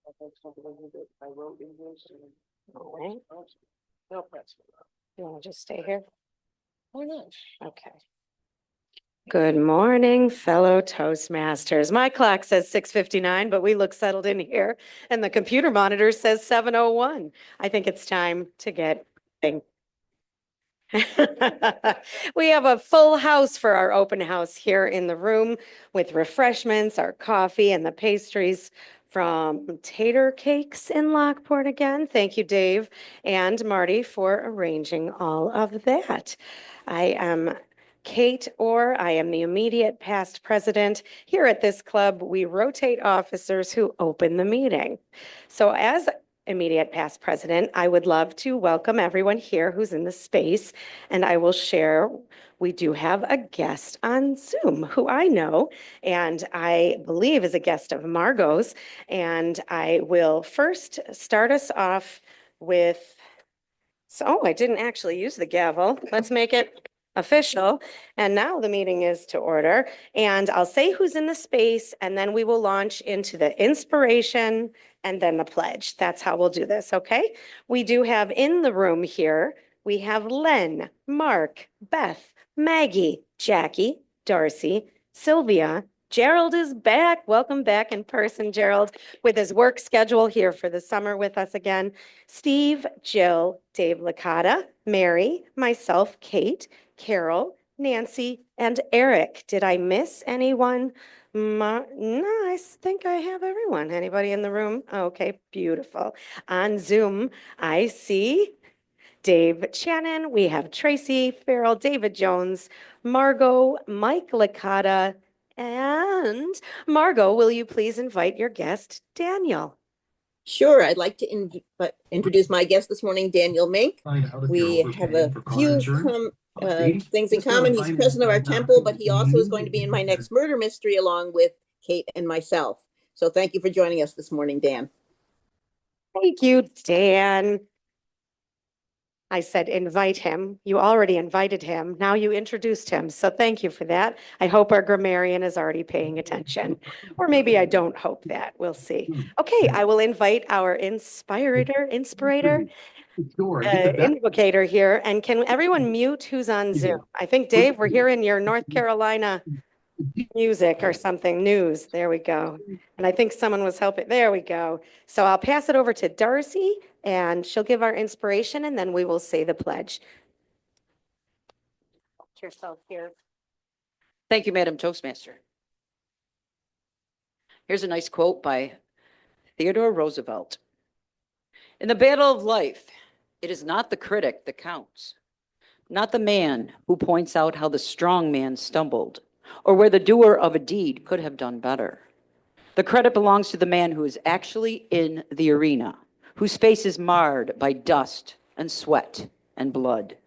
All right. You want to just stay here? Why not? Okay. Good morning, fellow Toastmasters. My clock says 6:59, but we look settled in here, and the computer monitor says 7:01. I think it's time to get going. We have a full house for our open house here in the room with refreshments, our coffee, and the pastries from Tater Cakes in Lockport again. Thank you, Dave and Marty, for arranging all of that. I am Kate Orr. I am the immediate past president. Here at this club, we rotate officers who open the meeting. So as immediate past president, I would love to welcome everyone here who's in the space, and I will share. We do have a guest on Zoom who I know and I believe is a guest of Margot's, and I will first start us off with, so I didn't actually use the gavel. Let's make it official. And now the meeting is to order. And I'll say who's in the space, and then we will launch into the inspiration and then the pledge. That's how we'll do this, okay? We do have in the room here, we have Len, Mark, Beth, Maggie, Jackie, Darcy, Sylvia. Gerald is back. Welcome back in person, Gerald, with his work schedule here for the summer with us again. Steve, Jill, Dave Licata, Mary, myself, Kate, Carol, Nancy, and Eric. Did I miss anyone? No, I think I have everyone. Anybody in the room? Okay, beautiful. On Zoom, I see Dave Shannon. We have Tracy Farrell, David Jones, Margot, Mike Licata, and Margot, will you please invite your guest, Daniel? Sure. I'd like to introduce my guest this morning, Daniel Mink. We have a few things in common. He's president of our temple, but he also is going to be in my next murder mystery along with Kate and myself. So thank you for joining us this morning, Dan. Thank you, Dan. I said invite him. You already invited him. Now you introduced him. So thank you for that. I hope our grammarian is already paying attention. Or maybe I don't hope that. We'll see. Okay, I will invite our inspirator, invocator here. And can everyone mute who's on Zoom? I think, Dave, we're hearing your North Carolina music or something, news. There we go. And I think someone was helping. There we go. So I'll pass it over to Darcy, and she'll give our inspiration, and then we will say the pledge. Put yourself here. Thank you, Madam Toastmaster. Here's a nice quote by Theodore Roosevelt. In the battle of life, it is not the critic that counts, not the man who points out how the strong man stumbled, or where the doer of a deed could have done better. The credit belongs to the man who is actually in the arena, whose face is marred by dust and sweat and blood,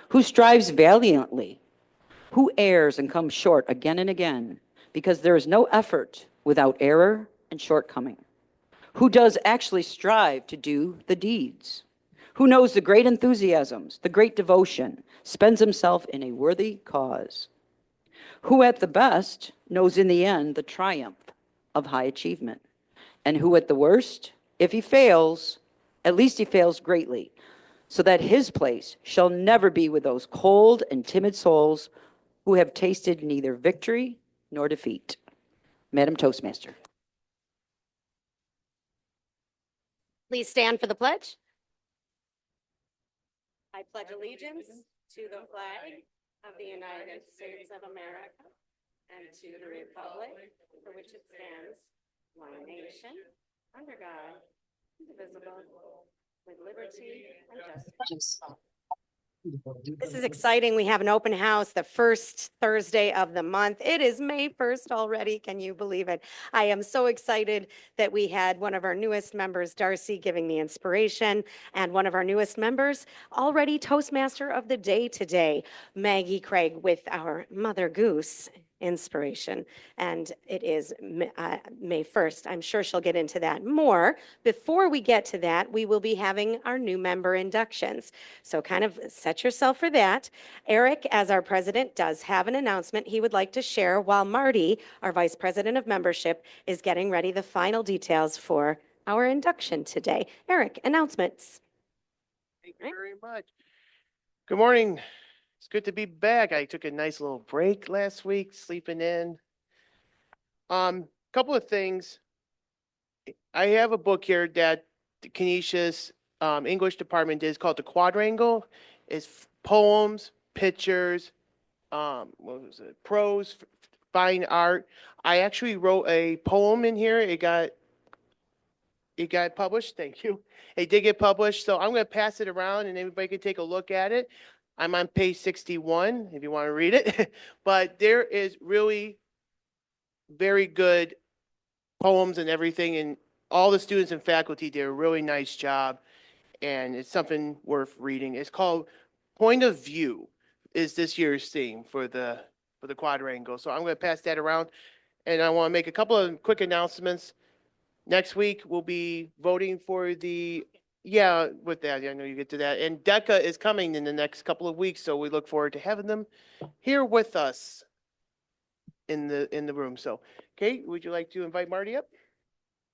who strives valiantly, who errs and comes short again and again, because there is no effort without error and shortcoming, who does actually strive to do the deeds, who knows the great enthusiasms, the great devotion, spends himself in a worthy cause, who at the best knows in the end the triumph of high achievement, and who at the worst, if he fails, at least he fails greatly, so that his place shall never be with those cold and timid souls who have tasted neither victory nor defeat. Madam Toastmaster. Please stand for the pledge. I pledge allegiance to the flag of the United States of America and to the republic for which it stands, one nation, under God, indivisible, with liberty and justice. This is exciting. We have an open house the first Thursday of the month. It is May 1st already. Can you believe it? I am so excited that we had one of our newest members, Darcy, giving the inspiration, and one of our newest members, already Toastmaster of the day today, Maggie Craig, with our Mother Goose inspiration. And it is May 1st. I'm sure she'll get into that more. Before we get to that, we will be having our new member inductions. So kind of set yourself for that. Eric, as our president, does have an announcement he would like to share, while Marty, our vice president of membership, is getting ready the final details for our induction today. Eric, announcements. Thank you very much. Good morning. It's good to be back. I took a nice little break last week, sleeping in. Couple of things. I have a book here that the Canisius English department did. It's called The Quadrangle. It's poems, pictures, what was it? Prose, fine art. I actually wrote a poem in here. It got published. Thank you. It did get published. So I'm going to pass it around and everybody can take a look at it. I'm on page 61 if you want to read it. But there is really very good poems and everything. And all the students and faculty did a really nice job. And it's something worth reading. It's called Point of View is this year's theme for the quadrangle. So I'm going to pass that around. And I want to make a couple of quick announcements. Next week, we'll be voting for with that, I know you get to that. And DECA is coming in the next couple of weeks, so we look forward to having them here with us in the room. So, Kate, would you like to invite Marty up?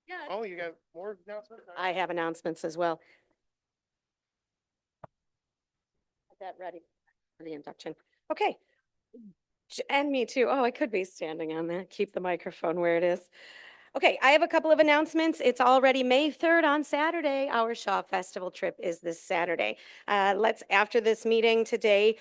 Yeah. Oh, you got more announcements? I have announcements as well. Get that ready for the induction. Okay. And me too. Oh, I could be standing on that. Keep the microphone where it is. Okay, I have a couple of announcements. It's already May 3rd on Saturday. Our Shaw Festival trip is this Saturday. Let's, after this meeting today,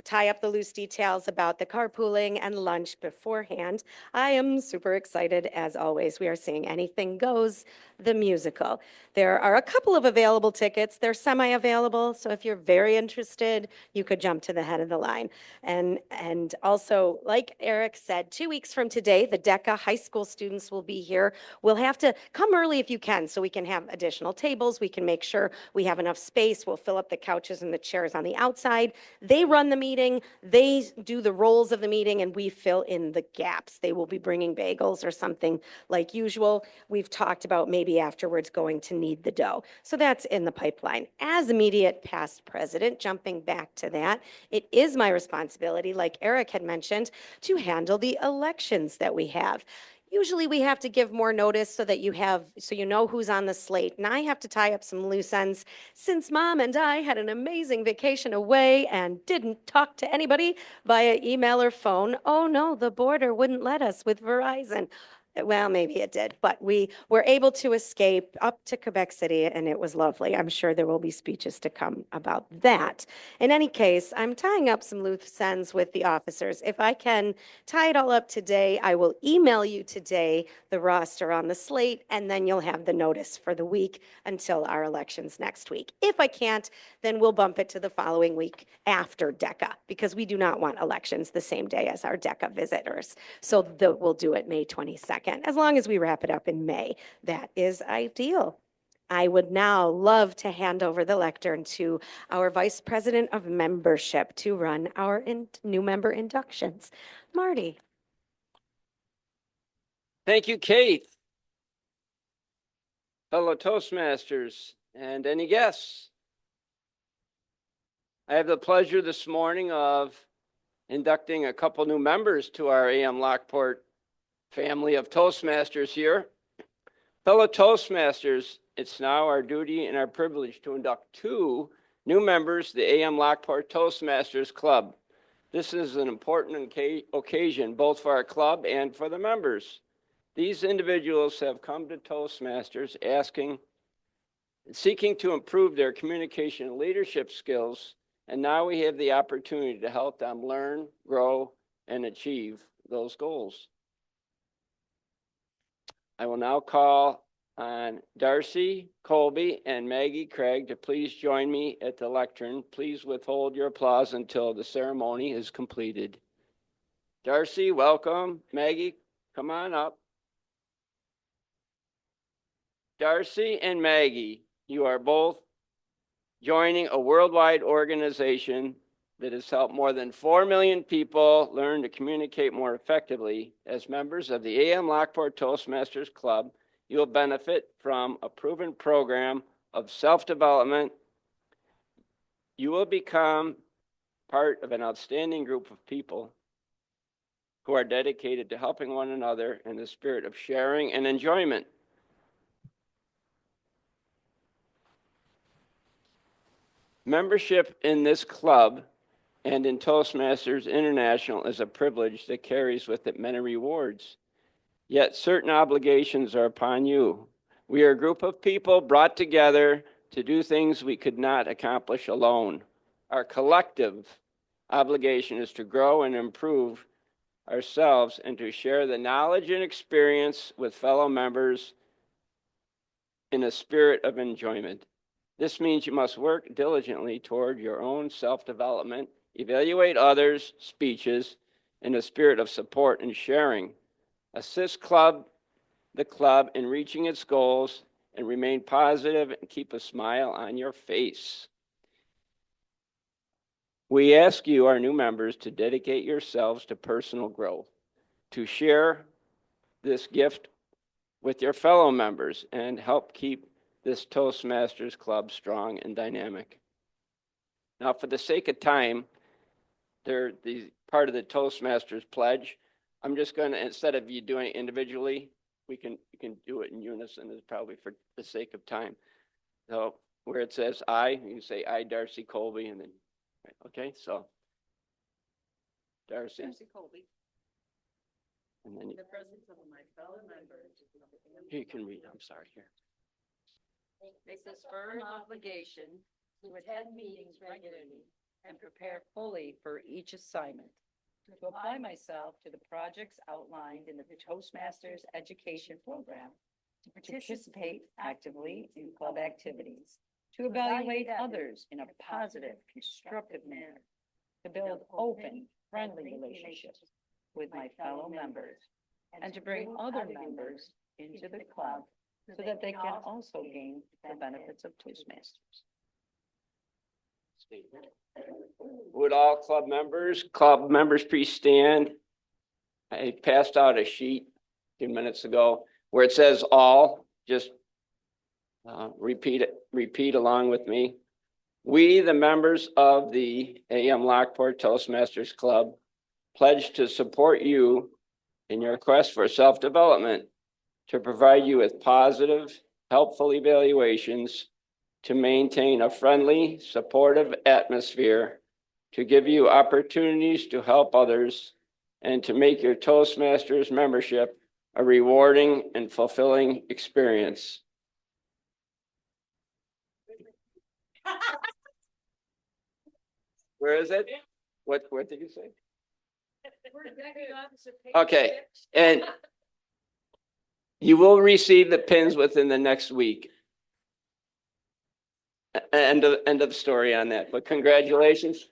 tie up the loose details about the carpooling and lunch beforehand. I am super excited, as always. We are seeing Anything Goes, the musical. There are a couple of available tickets. They're semi-available, so if you're very interested, you could jump to the head of the line. And also, like Eric said, 2 weeks from today, the DECA high school students will be here. We'll have to come early if you can, so we can have additional tables. We can make sure we have enough space. We'll fill up the couches and the chairs on the outside. They run the meeting, they do the roles of the meeting, and we fill in the gaps. They will be bringing bagels or something like usual. We've talked about maybe afterwards going to knead the dough. So that's in the pipeline. As immediate past president, jumping back to that, it is my responsibility, like Eric had mentioned, to handle the elections that we have. Usually we have to give more notice so that you know who's on the slate. And I have to tie up some loose ends since Mom and I had an amazing vacation away and didn't talk to anybody via email or phone. Oh no, the border wouldn't let us with Verizon. Well, maybe it did, but we were able to escape up to Quebec City and it was lovely. I'm sure there will be speeches to come about that. In any case, I'm tying up some loose ends with the officers. If I can tie it all up today, I will email you today the roster on the slate, and then you'll have the notice for the week until our elections next week. If I can't, then we'll bump it to the following week after DECA, because we do not want elections the same day as our DECA visitors. So we'll do it May 22nd. As long as we wrap it up in May, that is ideal. I would now love to hand over the lectern to our Vice President of Membership to run our new member inductions. Marty. Thank you, Kate. Fellow Toastmasters and any guests. I have the pleasure this morning of inducting a couple new members to our AM Lockport family of Toastmasters here. Fellow Toastmasters, it's now our duty and our privilege to induct 2 new members to the AM Lockport Toastmasters Club. This is an important occasion both for our club and for the members. These individuals have come to Toastmasters seeking to improve their communication and leadership skills, and now we have the opportunity to help them learn, grow, and achieve those goals. I will now call on Darcy, Colby, and Maggie Craig to please join me at the lectern. Please withhold your applause until the ceremony is completed. Darcy, welcome. Maggie, come on up. Darcy and Maggie, you are both joining a worldwide organization that has helped more than 4 million people learn to communicate more effectively. As members of the AM Lockport Toastmasters Club, you will benefit from a proven program of self-development. You will become part of an outstanding group of people who are dedicated to helping one another in the spirit of sharing and enjoyment. Membership in this club and in Toastmasters International is a privilege that carries with it many rewards. Yet certain obligations are upon you. We are a group of people brought together to do things we could not accomplish alone. Our collective obligation is to grow and improve ourselves and to share the knowledge and experience with fellow members in a spirit of enjoyment. This means you must work diligently toward your own self-development, evaluate others' speeches in a spirit of support and sharing, assist the club in reaching its goals, and remain positive and keep a smile on your face. We ask you, our new members, to dedicate yourselves to personal growth, to share this gift with your fellow members, and help keep this Toastmasters Club strong and dynamic. Now, for the sake of time, the part of the Toastmasters pledge, I'm just going to, instead of you doing it individually, you can do it in unison, is probably for the sake of time. So where it says I, you can say I, Darcy Colby, and then, okay, so Darcy. Colby. And then The presence of my fellow members. you can read, I'm sorry, here. Make this firm obligation to attend meetings regularly and prepare fully for each assignment. To apply myself to the projects outlined in the Toastmasters education program, to participate actively in club activities, to evaluate others in a positive, constructive manner, to build open, friendly relationships with my fellow members, and to bring other members into the club so that they can also gain the benefits of Toastmasters. Statement. Would all club members please stand? I passed out a sheet a few minutes ago where it says all, just repeat along with me. We, the members of the AM Lockport Toastmasters Club, pledge to support you in your quest for self-development, to provide you with positive, helpful evaluations, to maintain a friendly, supportive atmosphere, to give you opportunities to help others, and to make your Toastmasters membership a rewarding and fulfilling experience. Where is it? What did you say? Okay, and you will receive the pins within the next week. End of story on that, but congratulations.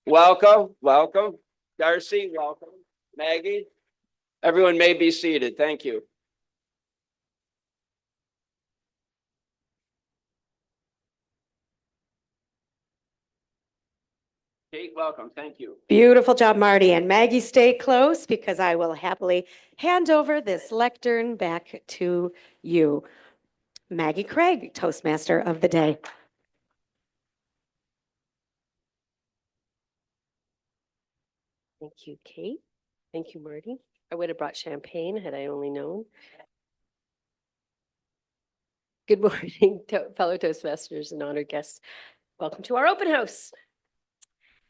Welcome. Darcy, welcome. Maggie, everyone may be seated. Thank you. Kate, welcome. Thank you. Beautiful job, Marty. And Maggie, stay close because I will happily hand over this lectern back to you. Maggie Craig, Toastmaster of the day. Thank you, Kate. Thank you, Marty. I would have brought champagne had I only known. Good morning, fellow Toastmasters and honored guests. Welcome to our open house.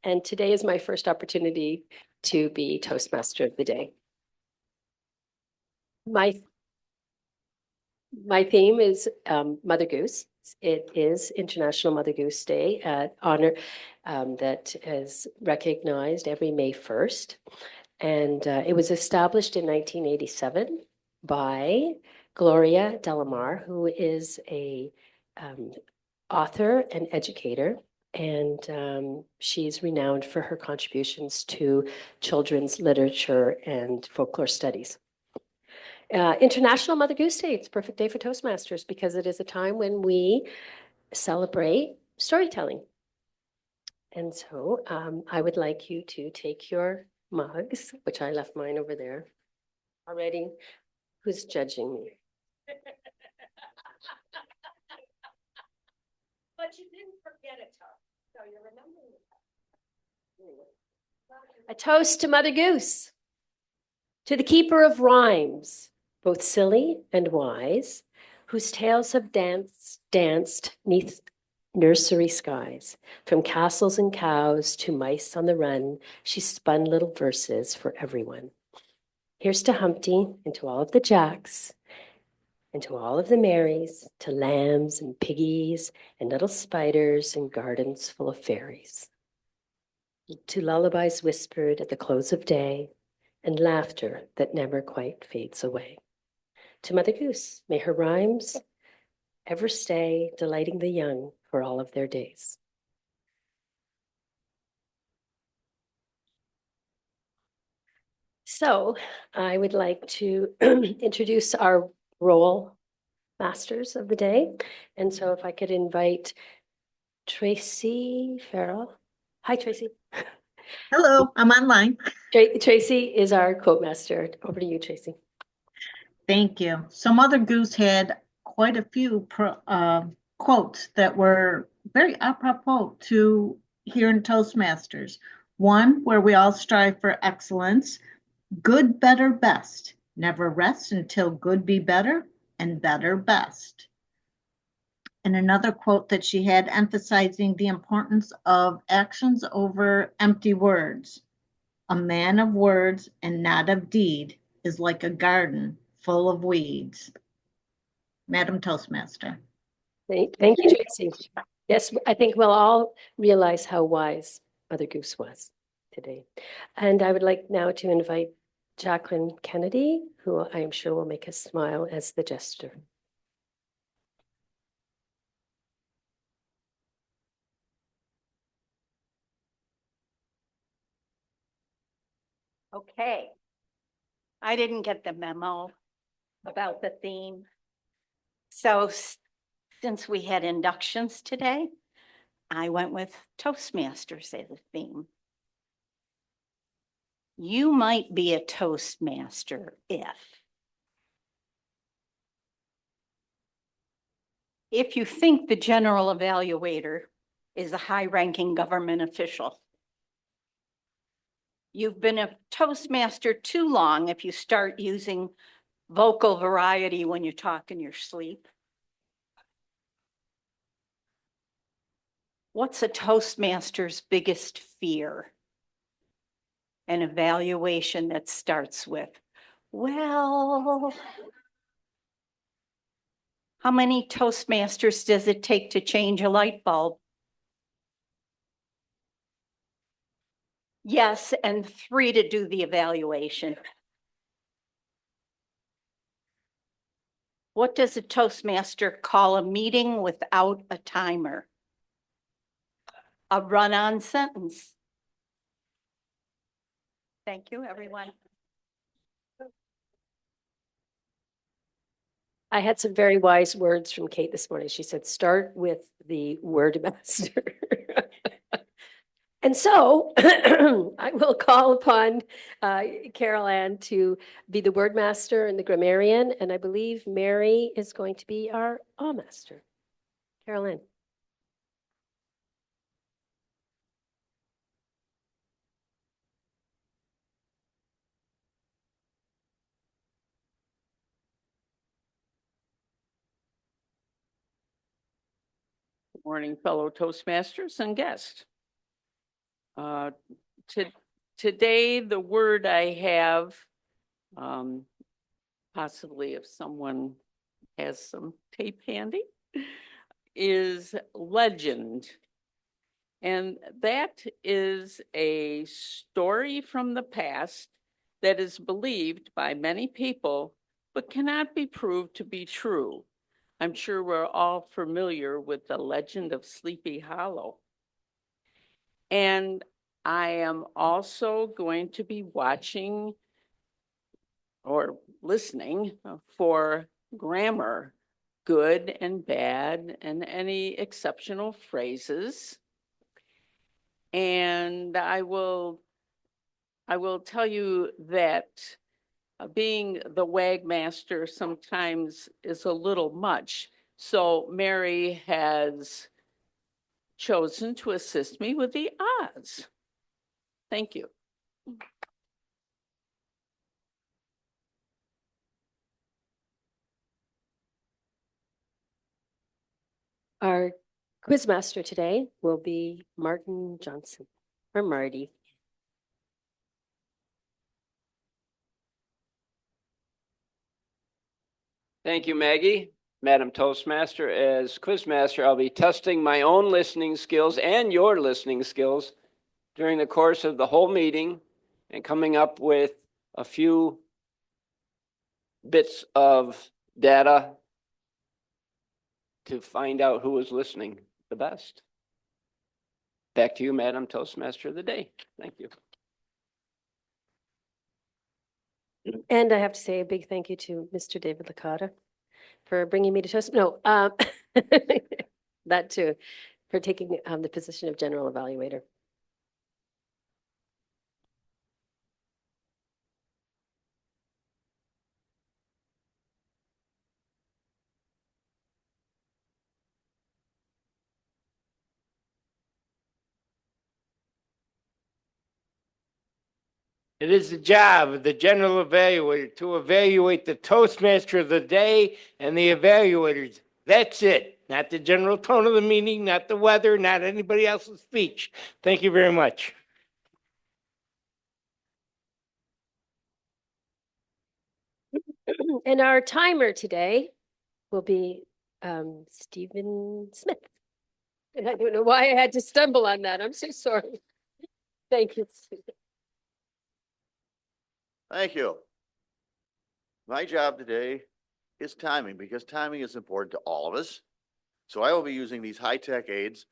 And today is my first opportunity to be Toastmaster of the day. My theme is Mother Goose. It is International Mother Goose Day, honor that is recognized every May 1st. And it was established in 1987 by Gloria Delamar, who is a author and educator. And she's renowned for her contributions to children's literature and folklore studies. International Mother Goose Day, it's a perfect day for Toastmasters because it is a time when we celebrate storytelling. And so I would like you to take your mugs, which I left mine over there already. Who's judging me? But you didn't forget it, so you're remembering A toast to Mother Goose, to the keeper of rhymes, both silly and wise, whose tales have danced neath nursery skies. From castles and cows to mice on the run, she spun little verses for everyone. Here's to Humpty and to all of the Jacks and to all of the Marys, to lambs and piggies and little spiders and gardens full of fairies. To lullabies whispered at the close of day and laughter that never quite fades away. To Mother Goose, may her rhymes ever stay, delighting the young for all of their days. So I would like to introduce our role masters of the day. And so if I could invite Tracy Farrell. Hi, Tracy. Hello, I'm online. Tracy is our quote master. Over to you, Tracy. Thank you. So Mother Goose had quite a few quotes that were very apropos to here in Toastmasters. One, where we all strive for excellence, good, better, best. Never rest until good be better and better best. And another quote that she had emphasizing the importance of actions over empty words. A man of words and not of deed is like a garden full of weeds. Madam Toastmaster. Thank you, Tracy. Yes, I think we'll all realize how wise Mother Goose was today. And I would like now to invite Jacqueline Kennedy, who I am sure will make us smile as the jester. Okay. I didn't get the memo about the theme. So since we had inductions today, I went with Toastmasters as a theme. You might be a Toastmaster if you think the general evaluator is a high-ranking government official. You've been a Toastmaster too long if you start using vocal variety when you talk in your sleep. What's a Toastmaster's biggest fear? An evaluation that starts with, well, how many Toastmasters does it take to change a light bulb? Yes, and 3 to do the evaluation. What does a Toastmaster call a meeting without a timer? A run-on sentence. Thank you, everyone. I had some very wise words from Kate this morning. She said, start with the word master. And so I will call upon Carol Ann to be the word master and the grammarian. And I believe Mary is going to be our awe master. Carol Ann. Good morning, fellow Toastmasters and guests. Today, the word I have, possibly if someone has some tape handy, is legend. And that is a story from the past that is believed by many people, but cannot be proved to be true. I'm sure we're all familiar with the legend of Sleepy Hollow. And I am also going to be watching or listening for grammar, good and bad, and any exceptional phrases. And I will tell you that being the WAG master sometimes is a little much. So Mary has chosen to assist me with the odds. Thank you. Our Quizmaster today will be Martin Johnson, or Marty. Thank you, Maggie. Madam Toastmaster, as Quizmaster, I'll be testing my own listening skills and your listening skills during the course of the whole meeting and coming up with a few bits of data to find out who is listening the best. Back to you, Madam Toastmaster of the day. Thank you. And I have to say a big thank you to Mr. David Licata for bringing me to Toast. No, that too, for taking the position of general evaluator. It is the job of the general evaluator to evaluate the Toastmaster of the day and the evaluators. That's it. Not the general tone of the meeting, not the weather, not anybody else's speech. Thank you very much. And our timer today will be Stephen Smith. And I don't know why I had to stumble on that. I'm so sorry. Thank you. Stephen. Thank you. My job today is timing because timing is important to all of us. So I will be using these high-tech aids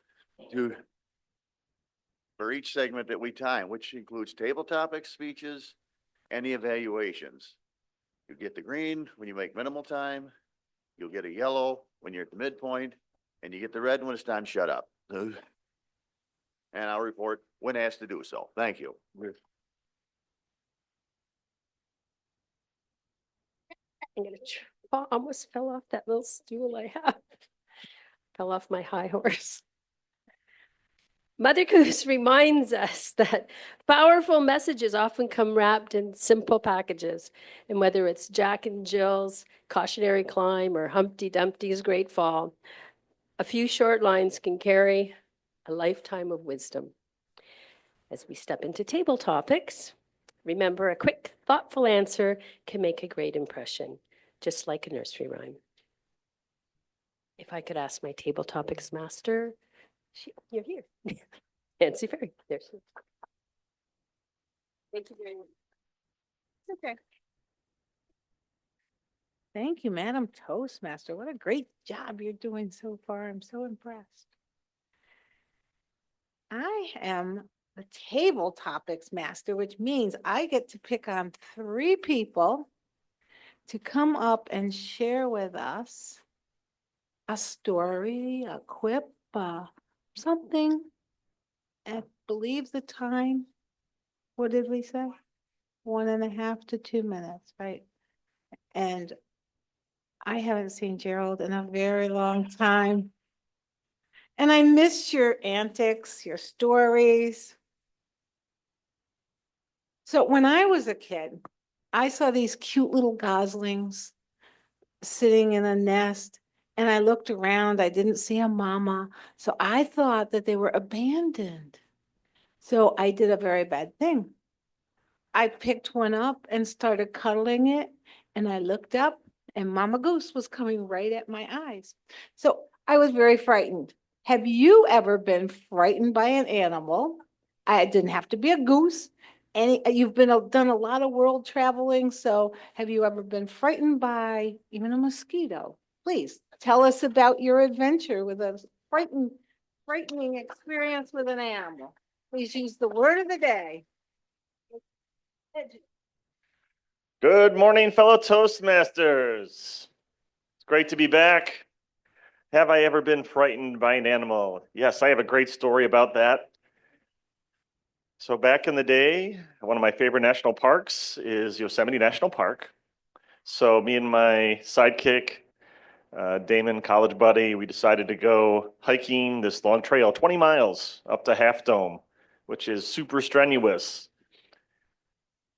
for each segment that we time, which includes table topics, speeches, and the evaluations. You get the green when you make minimal time. You'll get a yellow when you're at the midpoint, and you get the red when it's time to shut up. And I'll report when asked to do so. Thank you. I'm gonna almost fell off that little stool I have. Fell off my high horse. Mother Goose reminds us that powerful messages often come wrapped in simple packages. And whether it's Jack and Jill's cautionary climb or Humpty Dumpty's great fall, a few short lines can carry a lifetime of wisdom. As we step into table topics, remember a quick, thoughtful answer can make a great impression, just like a nursery rhyme. If I could ask my table topics master, you're here. Nancy Ferry, there's she. Thank you very much. It's okay. Thank you, Madam Toastmaster. What a great job you're doing so far. I'm so impressed. I am the table topics master, which means I get to pick on 3 people to come up and share with us a story, a quip, something. I believe the time, what did we say? 1.5 to 2 minutes, right? And I haven't seen Gerald in a very long time. And I missed your antics, your stories. So when I was a kid, I saw these cute little goslings sitting in a nest, and I looked around, I didn't see a mama. So I thought that they were abandoned. So I did a very bad thing. I picked one up and started cuddling it, and I looked up and Mama Goose was coming right at my eyes. So I was very frightened. Have you ever been frightened by an animal? I didn't have to be a goose. You've done a lot of world traveling, so have you ever been frightened by even a mosquito? Please tell us about your adventure with a frightening experience with an animal. Please use the word of the day. Good morning, fellow Toastmasters. It's great to be back. Have I ever been frightened by an animal? Yes, I have a great story about that. So back in the day, one of my favorite national parks is Yosemite National Park. So me and my sidekick, Damon, college buddy, we decided to go hiking this long trail, 20 miles up to Half Dome, which is super strenuous.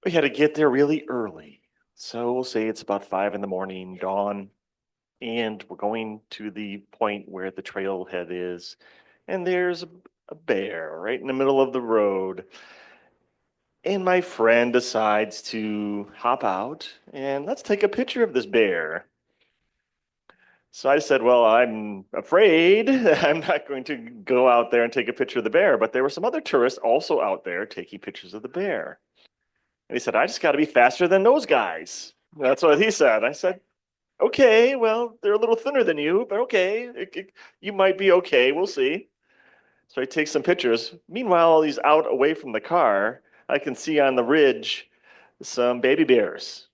We had to get there really early. So we'll say it's about 5 in the morning, dawn. and we're going to the point where the trailhead is, and there's a bear right in the middle of the road. And my friend decides to hop out and let's take a picture of this bear. So I said, well, I'm afraid I'm not going to go out there and take a picture of the bear. But there were some other tourists also out there taking pictures of the bear. And he said, I just got to be faster than those guys. That's what he said. I said, okay, well, they're a little thinner than you, but okay, you might be okay. We'll see. So he takes some pictures. Meanwhile, he's out away from the car. I can see on the ridge some baby bears.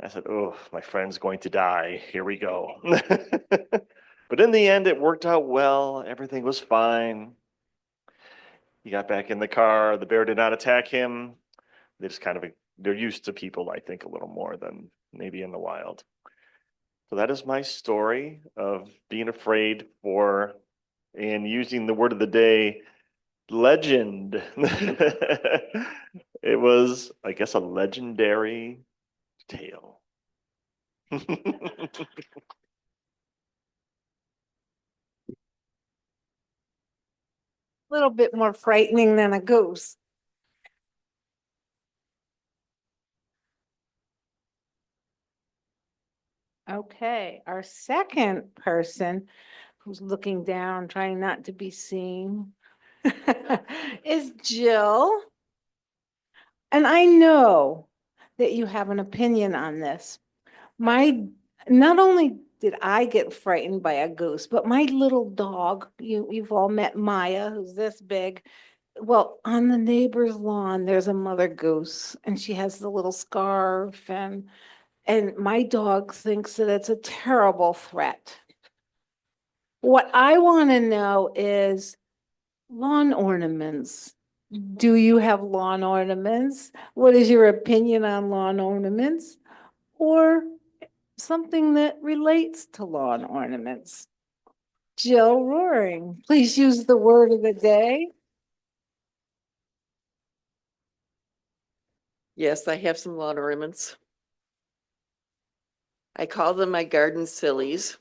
I said, oh, my friend's going to die. Here we go. But in the end, it worked out well. Everything was fine. He got back in the car. The bear did not attack him. They just they're used to people, I think, a little more than maybe in the wild. So that is my story of being afraid for and using the word of the day, legend. It was, I guess, a legendary tale. Little bit more frightening than a goose. Okay, our second person who's looking down, trying not to be seen, is Jill. And I know that you have an opinion on this. Not only did I get frightened by a goose, but my little dog, you've all met Maya, who's this big. Well, on the neighbor's lawn, there's a mother goose and she has the little scarf and my dog thinks that it's a terrible threat. What I want to know is lawn ornaments. Do you have lawn ornaments? What is your opinion on lawn ornaments? Or something that relates to lawn ornaments? Jill Roaring, please use the word of the day. Yes, I have some lawn ornaments. I call them my garden sillies.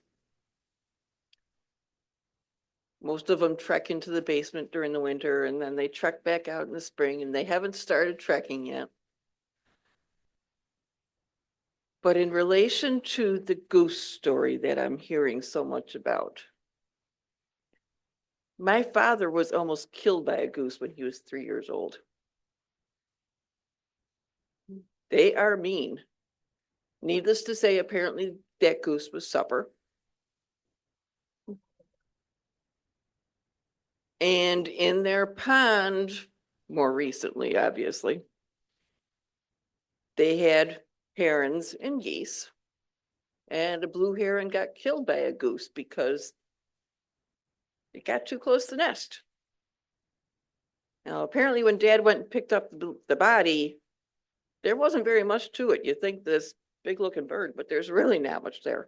Most of them trek into the basement during the winter and then they trek back out in the spring and they haven't started trekking yet. But in relation to the goose story that I'm hearing so much about, my father was almost killed by a goose when he was 3 years old. They are mean. Needless to say, apparently that goose was supper. And in their pond, more recently, obviously, they had herons and geese. And a blue heron got killed by a goose because it got too close to the nest. Now, apparently when Dad went and picked up the body, there wasn't very much to it. You think this big looking bird, but there's really not much there.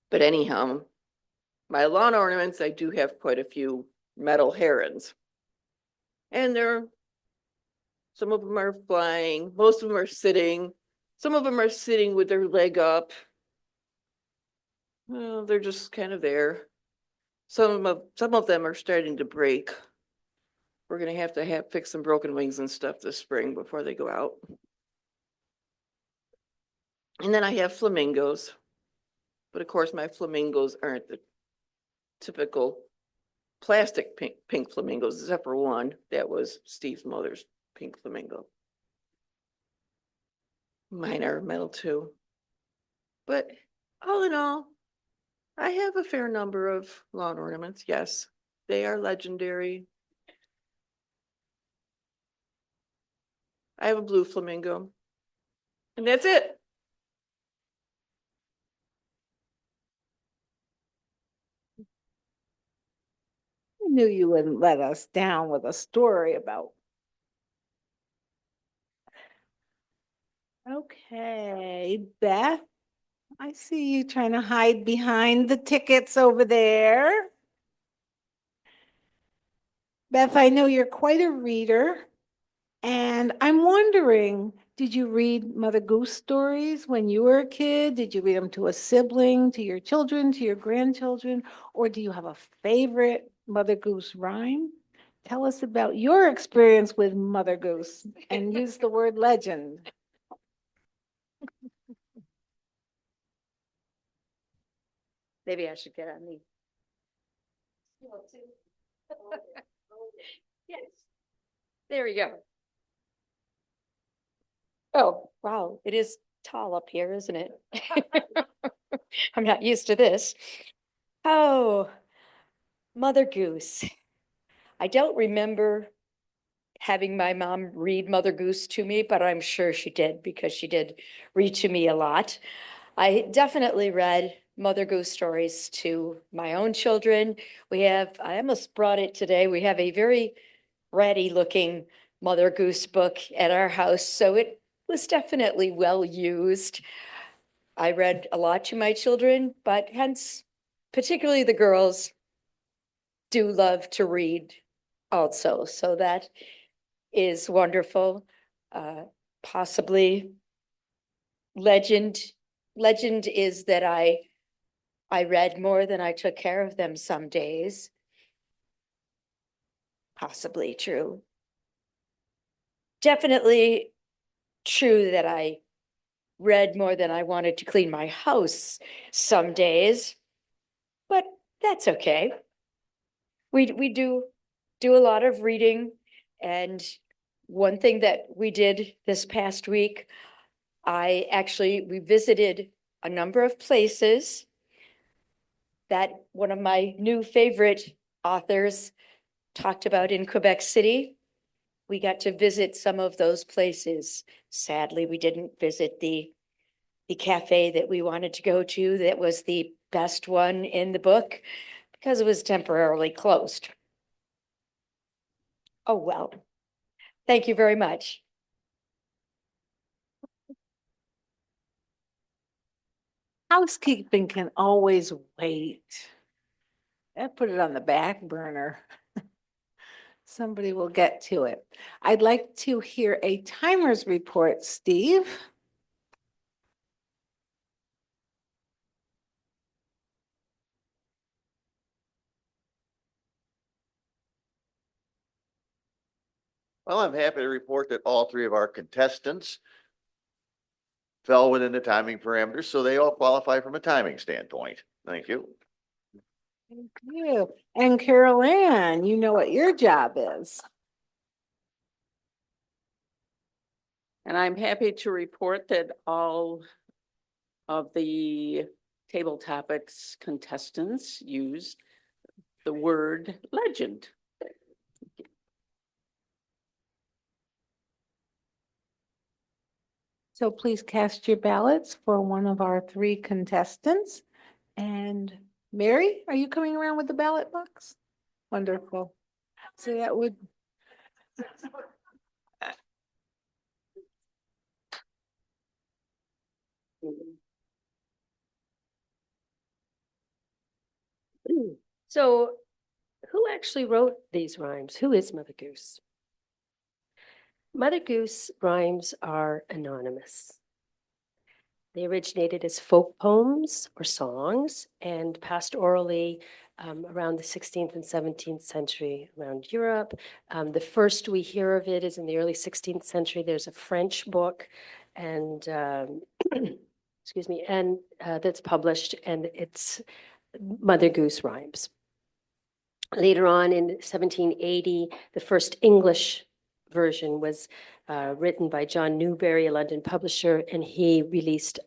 But anyhow, my lawn ornaments, I do have quite a few metal herons. And some of them are flying, most of them are sitting, some of them are sitting with their leg up. Well, they're just kind of there. Some of them are starting to break. We're gonna have to fix some broken wings and stuff this spring before they go out. And then I have flamingos. But of course, my flamingos aren't the typical plastic pink flamingos, except for one. That was Steve's mother's pink flamingo. Mine are metal too. But all in all, I have a fair number of lawn ornaments. Yes, they are legendary. I have a blue flamingo. And that's it. I knew you wouldn't let us down with a story about. Okay, Beth, I see you trying to hide behind the tickets over there. Beth, I know you're quite a reader, and I'm wondering, Did you read Mother Goose stories when you were a kid? Did you read them to a sibling, to your children, to your grandchildren? Or do you have a favorite Mother Goose rhyme? Tell us about your experience with Mother Goose and use the word legend. Maybe I should get on the. Yes. There we go. Oh, wow, it is tall up here, isn't it? I'm not used to this. Oh, Mother Goose. I don't remember having my mom read Mother Goose to me, but I'm sure she did because she did read to me a lot. I definitely read Mother Goose stories to my own children. I almost brought it today. We have a very ratty looking Mother Goose book at our house, so it was definitely well used. I read a lot to my children, but hence, particularly the girls, do love to read also. So that is wonderful. Possibly legend. Legend is that I read more than I took care of them some days. Possibly true. Definitely true that I read more than I wanted to clean my house some days, but that's okay. We do a lot of reading, and one thing that we did this past week, we visited a number of places that one of my new favorite authors talked about in Quebec City. We got to visit some of those places. Sadly, we didn't visit the cafe that we wanted to go to that was the best one in the book because it was temporarily closed. Oh, well. Thank you very much. Housekeeping can always wait. I put it on the back burner. Somebody will get to it. I'd like to hear a timers report, Steve. Well, I'm happy to report that all three of our contestants fell within the timing parameters, so they all qualify from a timing standpoint. Thank you. Thank you. And Carol Ann, you know what your job is. And I'm happy to report that all of the table topics contestants used the word legend. So please cast your ballots for one of our three contestants. And Mary, are you coming around with the ballot box? Wonderful. So that would. So who actually wrote these rhymes? Who is Mother Goose? Mother Goose rhymes are anonymous. They originated as folk poems or songs and passed orally around the 16th and 17th century around Europe. The first we hear of it is in the early 16th century. There's a French book and excuse me, and that's published, and it's Mother Goose rhymes. Later on in 1780, the first English version was written by John Newbery, a London publisher, and he released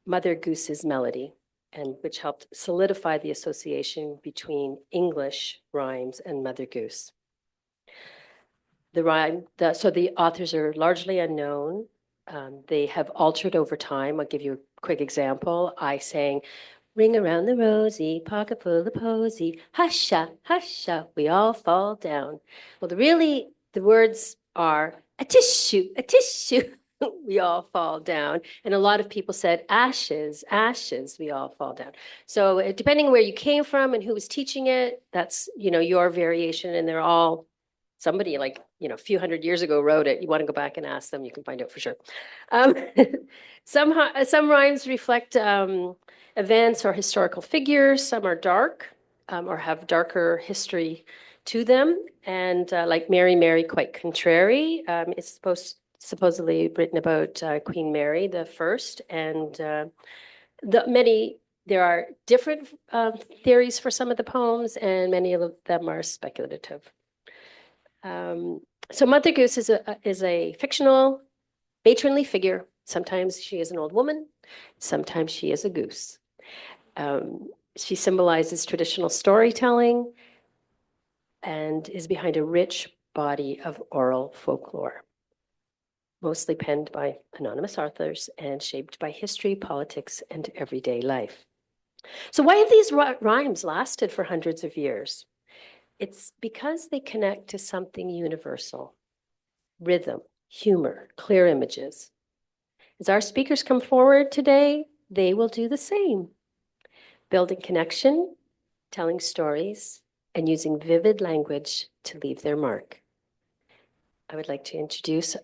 Mother Goose's Melody, and which helped solidify the association between English rhymes and Mother Goose. So the authors are largely unknown. They have altered over time. I'll give you a quick example. I sang, "Ring around the rosy, pocket full of posy, husha, husha, we all fall down." Well, the words are a tissue, we all fall down. And a lot of people said ashes, ashes, we all fall down. So depending on where you came from and who was teaching it, that's, your variation, and they're all somebody like, a few hundred years ago wrote it. You want to go back and ask them, you can find out for sure. Um, some rhymes reflect events or historical figures. Some are dark or have darker history to them. And like Mary, Mary, quite contrary. It's supposedly written about Queen Mary the First. And there are different theories for some of the poems, and many of them are speculative. So Mother Goose is a fictional matronly figure. Sometimes she is an old woman, sometimes she is a goose. She symbolizes traditional storytelling and is behind a rich body of oral folklore, mostly penned by anonymous authors and shaped by history, politics, and everyday life. So why have these rhymes lasted for hundreds of years? It's because they connect to something universal: rhythm, humor, clear images. As our speakers come forward today, they will do the same, building connection, telling stories, and using vivid language to leave their mark. I would like to introduce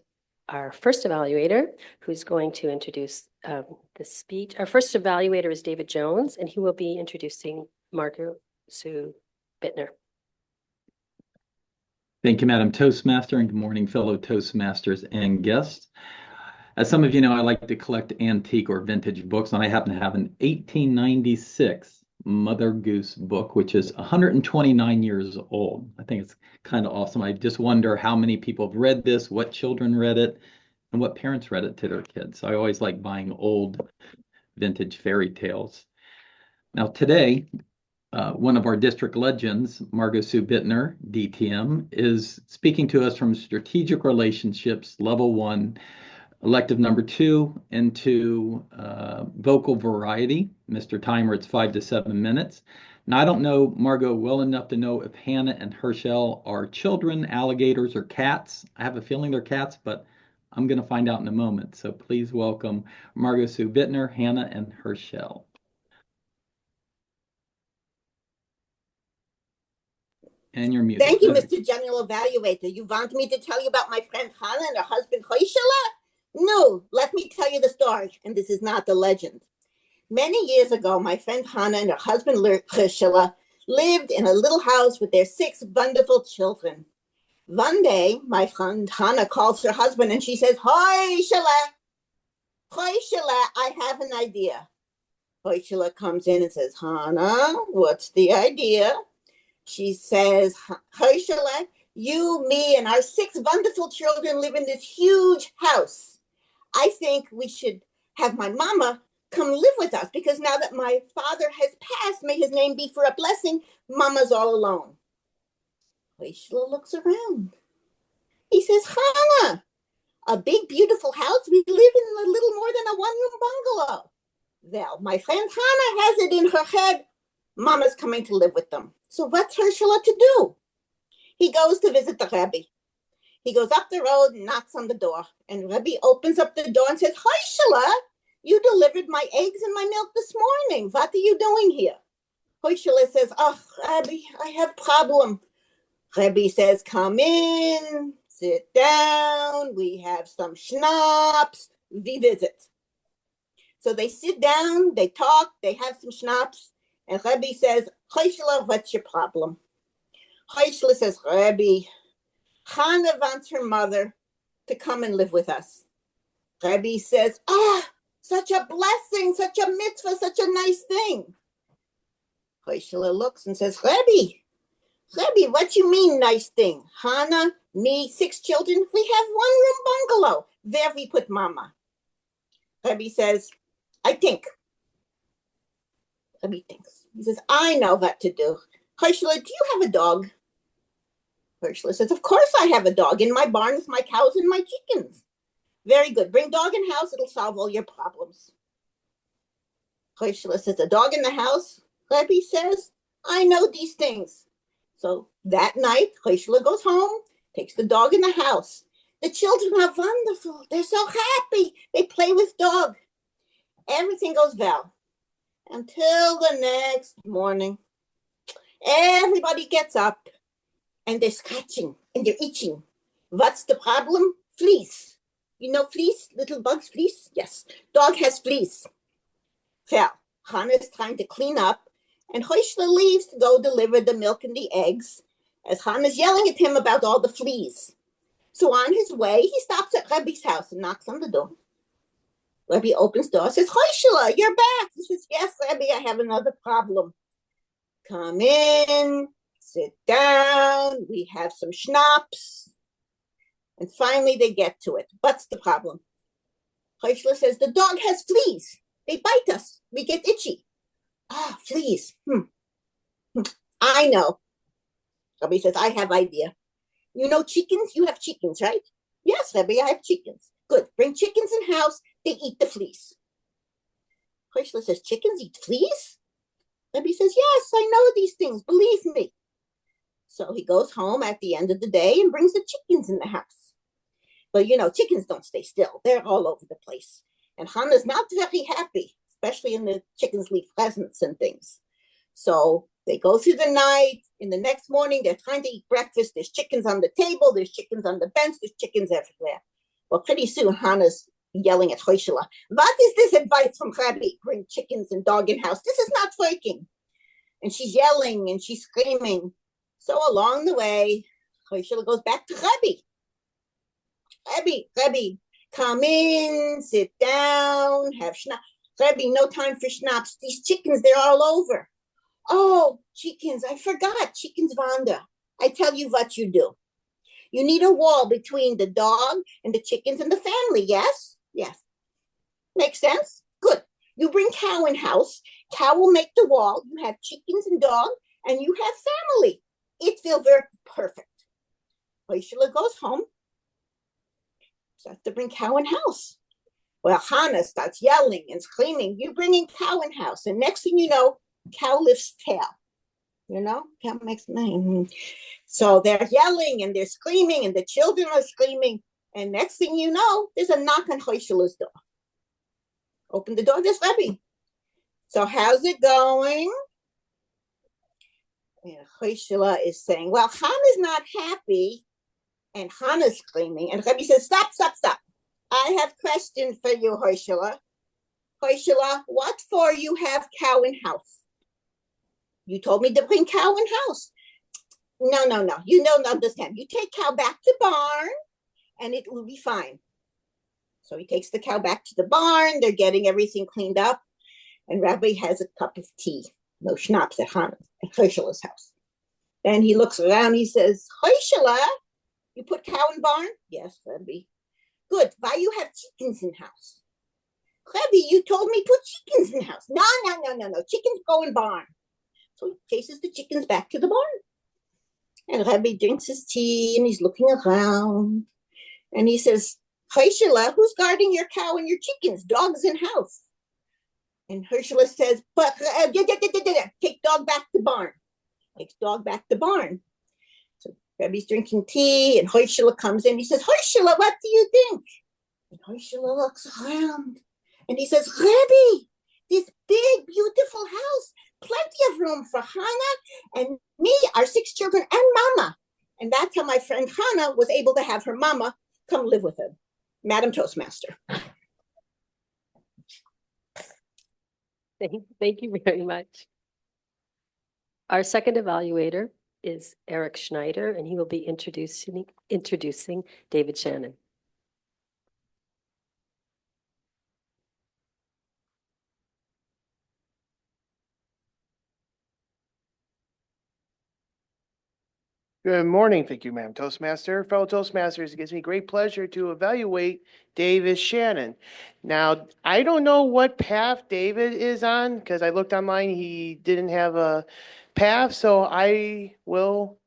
our first evaluator, who's going to introduce the speech. Our first evaluator is David Jones, and he will be introducing Margot Sue Bittner. Thank you, Madam Toastmaster, and good morning, fellow Toastmasters and guests. As some of you know, I like to collect antique or vintage books, and I happen to have an 1896 Mother Goose book, which is 129 years old. I think it's kind of awesome. I just wonder how many people have read this, what children read it, and what parents read it to their kids. I always like buying old vintage fairy tales. Now today, one of our district legends, Margot Sue Bittner, DTM, is speaking to us from Strategic Relationships, Level 1, Elective number 2, into vocal variety. Mr. Timer, it's 5 to 7 minutes. Now, I don't know Margot well enough to know if Hannah and Herschel are children, alligators, or cats. I have a feeling they're cats, but I'm going to find out in a moment. So please welcome Margot Sue Bittner, Hannah, and Herschel. And you're muted. Thank you, Mr. General Evaluator. You want me to tell you about my friend Hannah and her husband Herschela? No, let me tell you the story, and this is not a legend. Many years ago, my friend Hannah and her husband Herschela lived in a little house with their 6 wonderful children. One day, my friend Hannah calls her husband and she says, Herschela, I have an idea. Herschela comes in and says, Hannah, what's the idea? She says, Herschela, you, me, and our 6 wonderful children live in this huge house. I think we should have my mama come live with us, because now that my father has passed, may his name be for a blessing, mama's all alone. Herschela looks around. He says, Hannah, a big, beautiful house. We live in a little more than a 1-room bungalow. Well, my friend Hannah has it in her head, mama's coming to live with them. So what's Herschela to do? He goes to visit the Rebbe. He goes up the road and knocks on the door. And Rebbe opens up the door and says, Herschela, you delivered my eggs and my milk this morning. What are you doing here? Herschela says, oh, Rebbe, I have problem. Rebbe says, come in, sit down. We have some schnapps. We visit. So they sit down, they talk, they have some schnapps. And Rebbe says, Herschela, what's your problem? Herschela says, Rebbe, Hannah wants her mother to come and live with us. Rebbe says, such a blessing, such a mitzvah, such a nice thing. Herschela looks and says, Rebbe, what you mean nice thing? Hannah, me, 6 children, we have 1-room bungalow. There we put mama. Rebbe says, I think. Rebbe thinks. He says, I know what to do. Herschela, do you have a dog? Herschela says, of course I have a dog in my barn with my cows and my chickens. Very good. Bring dog in house. It'll solve all your problems. Herschela says, a dog in the house? Rebbe says, I know these things. So that night, Herschela goes home, takes the dog in the house. The children are wonderful. They're so happy. They play with dog. Everything goes well. Until the next morning. Everybody gets up. and they're scratching and they're itching. What's the problem? Fleas. You know fleas? Little bugs, fleas? Yes. Dog has fleas. Well, Hannah's trying to clean up, and Heuschler leaves to go deliver the milk and the eggs, as Hannah's yelling at him about all the fleas. So on his way, he stops at Rebbe's house and knocks on the door. Rebbe opens the door, says, Heuschler, you're back. He says, yes, Rebbe, I have another problem. Come in, sit down, we have some schnapps. And finally they get to it. What's the problem? Heuschler says, the dog has fleas. They bite us. We get itchy. Ah, fleas. I know. Rebbe says, I have idea. You know chickens? You have chickens, right? Yes, Rebbe, I have chickens. Good. Bring chickens in house. They eat the fleas. Heuschler says, chickens eat fleas? Rebbe says, yes, I know these things. Believe me. So he goes home at the end of the day and brings the chickens in the house. But you know, chickens don't stay still. They're all over the place. And Hannah's not very happy, especially in the chickens leave presents and things. So they go through the night. In the next morning, they're trying to eat breakfast. There's chickens on the table. There's chickens on the bench. There's chickens everywhere. Well, pretty soon, Hannah's yelling at Heuschler. What is this advice from Rebbe? Bring chickens and dog in house. This is not working. And she's yelling and she's screaming. So along the way, Heuschler goes back to Rebbe. Rebbe, come in, sit down, have schnapps. Rebbe, no time for schnapps. These chickens, they're all over. Oh, chickens, I forgot. Chickens wander. I tell you what you do. You need a wall between the dog and the chickens and the family, yes? Yes. Makes sense? Good. You bring cow in house. Cow will make the wall. You have chickens and dog, and you have family. It will work perfect. Heuschler goes home. Starts to bring cow in house. Well, Hannah starts yelling and screaming, you're bringing cow in house. And next thing you know, cow lifts tail. You know, cow makes name. So they're yelling and they're screaming and the children are screaming. And next thing you know, there's a knock on Heuschler's door. Open the door, there's Rebbe. So how's it going? And Heuschler is saying, well, Hannah's not happy. And Hannah's screaming. And Rebbe says, stop. I have question for you, Heuschler. Heuschler, what for you have cow in house? You told me to bring cow in house. No. You don't understand. You take cow back to barn and it will be fine. So he takes the cow back to the barn. They're getting everything cleaned up. And Rabbi has a cup of tea. No schnapps at Heuschler's house. Then he looks around. He says, Heuschler, you put cow in barn? Yes, Rabbi. Good. Why you have chickens in house? Rabbi, you told me put chickens in house. No. Chickens go in barn. So he chases the chickens back to the barn. And Rabbi drinks his tea and he's looking around. And he says, Heuschler, who's guarding your cow and your chickens? Dog's in house. And Heuschler says, but take dog back to barn. Takes dog back to barn. So Rabbi's drinking tea and Heuschler comes in. He says, Heuschler, what do you think? And Heuschler looks around and he says, Rabbi, this big, beautiful house, plenty of room for Hannah and me, our 6 children, and Mama. And that's how my friend Hannah was able to have her Mama come live with her, Madam Toastmaster. Thank you very much. Our second evaluator is Eric Schneider, and he will be introducing David Shannon. Good morning. Thank you, Madam Toastmaster. Fellow Toastmasters, it gives me great pleasure to evaluate David Shannon. Now, I don't know what path David is on because I looked online. He didn't have a path, so I will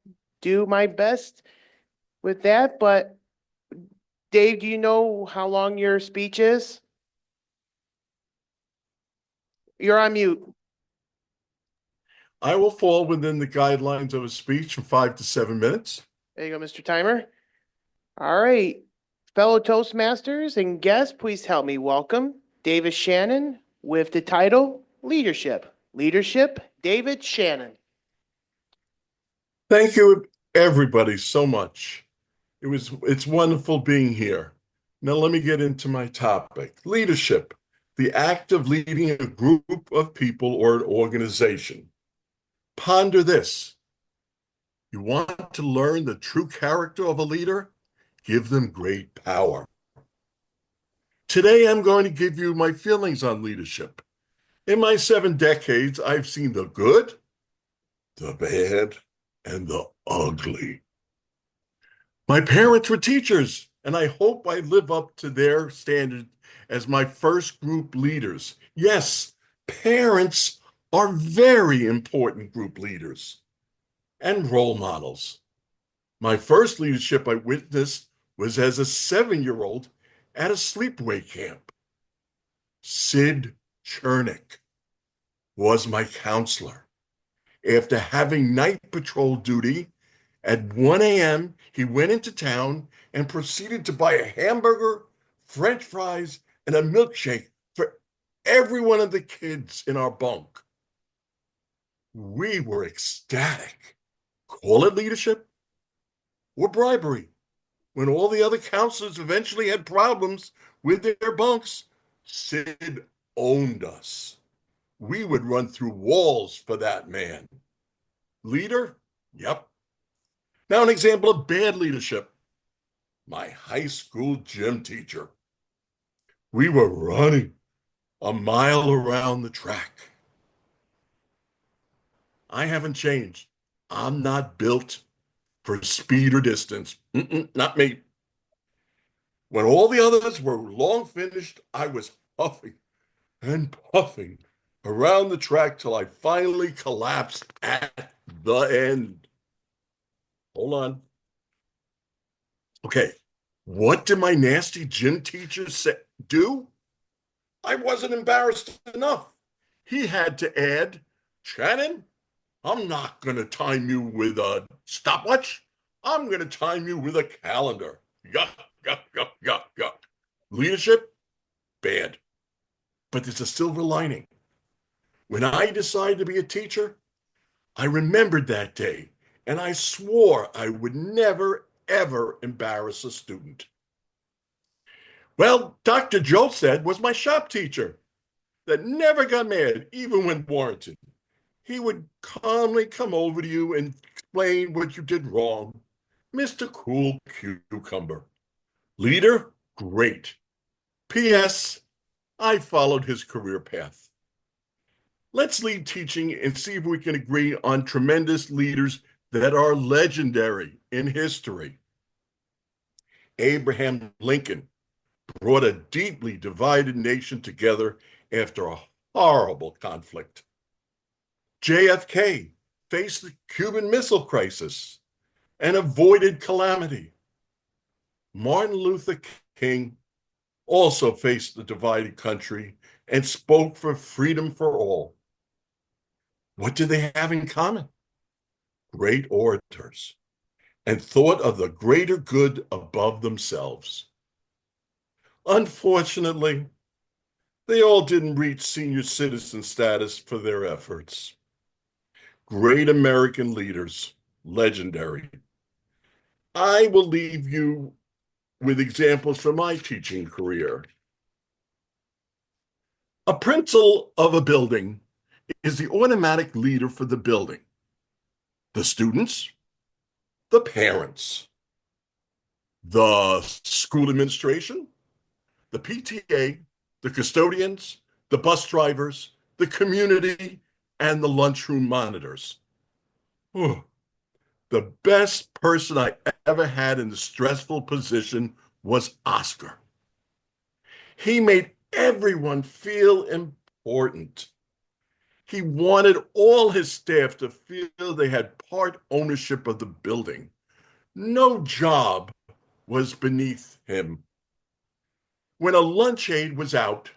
do my best with that. But Dave, do you know how long your speech is? You're on mute. I will fall within the guidelines of a speech from 5 to 7 minutes. There you go, Mr. Timer. All right. Fellow Toastmasters and guests, please help me welcome David Shannon with the title Leadership. Leadership, David Shannon. Thank you, everybody so much. It's wonderful being here. Now let me get into my topic. Leadership, the act of leading a group of people or an organization. Ponder this. You want to learn the true character of a leader? Give them great power. Today, I'm going to give you my feelings on leadership. In my 7 decades, I've seen the good, the bad, and the ugly. My parents were teachers, and I hope I live up to their standard as my first group leaders. Yes, parents are very important group leaders and role models. My first leadership I witnessed was as a 7-year-old at a sleepaway camp. Sid Chernick was my counselor. After having night patrol duty, at 1 a.m., he went into town and proceeded to buy a hamburger, French fries, and a milkshake for every one of the kids in our bunk. We were ecstatic. Call it leadership or bribery. When all the other counselors eventually had problems with their bunks, Sid owned us. We would run through walls for that man. Leader? Yep. Now, an example of bad leadership. My high school gym teacher. We were running a mile around the track. I haven't changed. I'm not built for speed or distance. Not me. When all the others were long finished, I was puffing and puffing around the track till I finally collapsed at the end. Hold on. Okay, what did my nasty gym teacher do? I wasn't embarrassed enough. He had to add, Shannon, I'm not going to time you with a stopwatch. I'm going to time you with a calendar. Yuck, yuck, yuck, yuck, yuck. Leadership? Bad. But there's a silver lining. When I decided to be a teacher, I remembered that day and I swore I would never, ever embarrass a student. Well, Dr. Joe said was my shop teacher that never got mad, even when warranted. He would calmly come over to you and explain what you did wrong. Mr. Cool Cucumber. Leader? Great. P.S. I followed his career path. Let's leave teaching and see if we can agree on tremendous leaders that are legendary in history. Abraham Lincoln brought a deeply divided nation together after a horrible conflict. JFK faced the Cuban Missile Crisis and avoided calamity. Martin Luther King also faced the divided country and spoke for freedom for all. What did they have in common? Great orators and thought of the greater good above themselves. Unfortunately, they all didn't reach senior citizen status for their efforts. Great American leaders, legendary. I will leave you with examples from my teaching career. A principal of a building is the automatic leader for the building. The students, the parents, the school administration, the PTA, the custodians, the bus drivers, the community, and the lunchroom monitors. Oh, the best person I ever had in the stressful position was Oscar. He made everyone feel important. He wanted all his staff to feel they had part ownership of the building. No job was beneath him. When a lunch aide was out,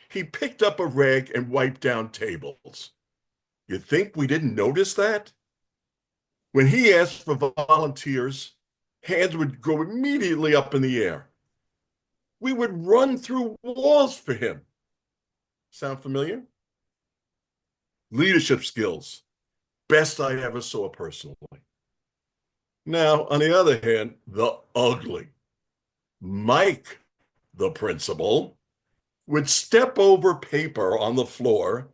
he picked up a rag and wiped down tables. You think we didn't notice that? When he asked for volunteers, hands would go immediately up in the air. We would run through walls for him. Sound familiar? Leadership skills, best I ever saw personally. Now, on the other hand, the ugly. Mike, the principal, would step over paper on the floor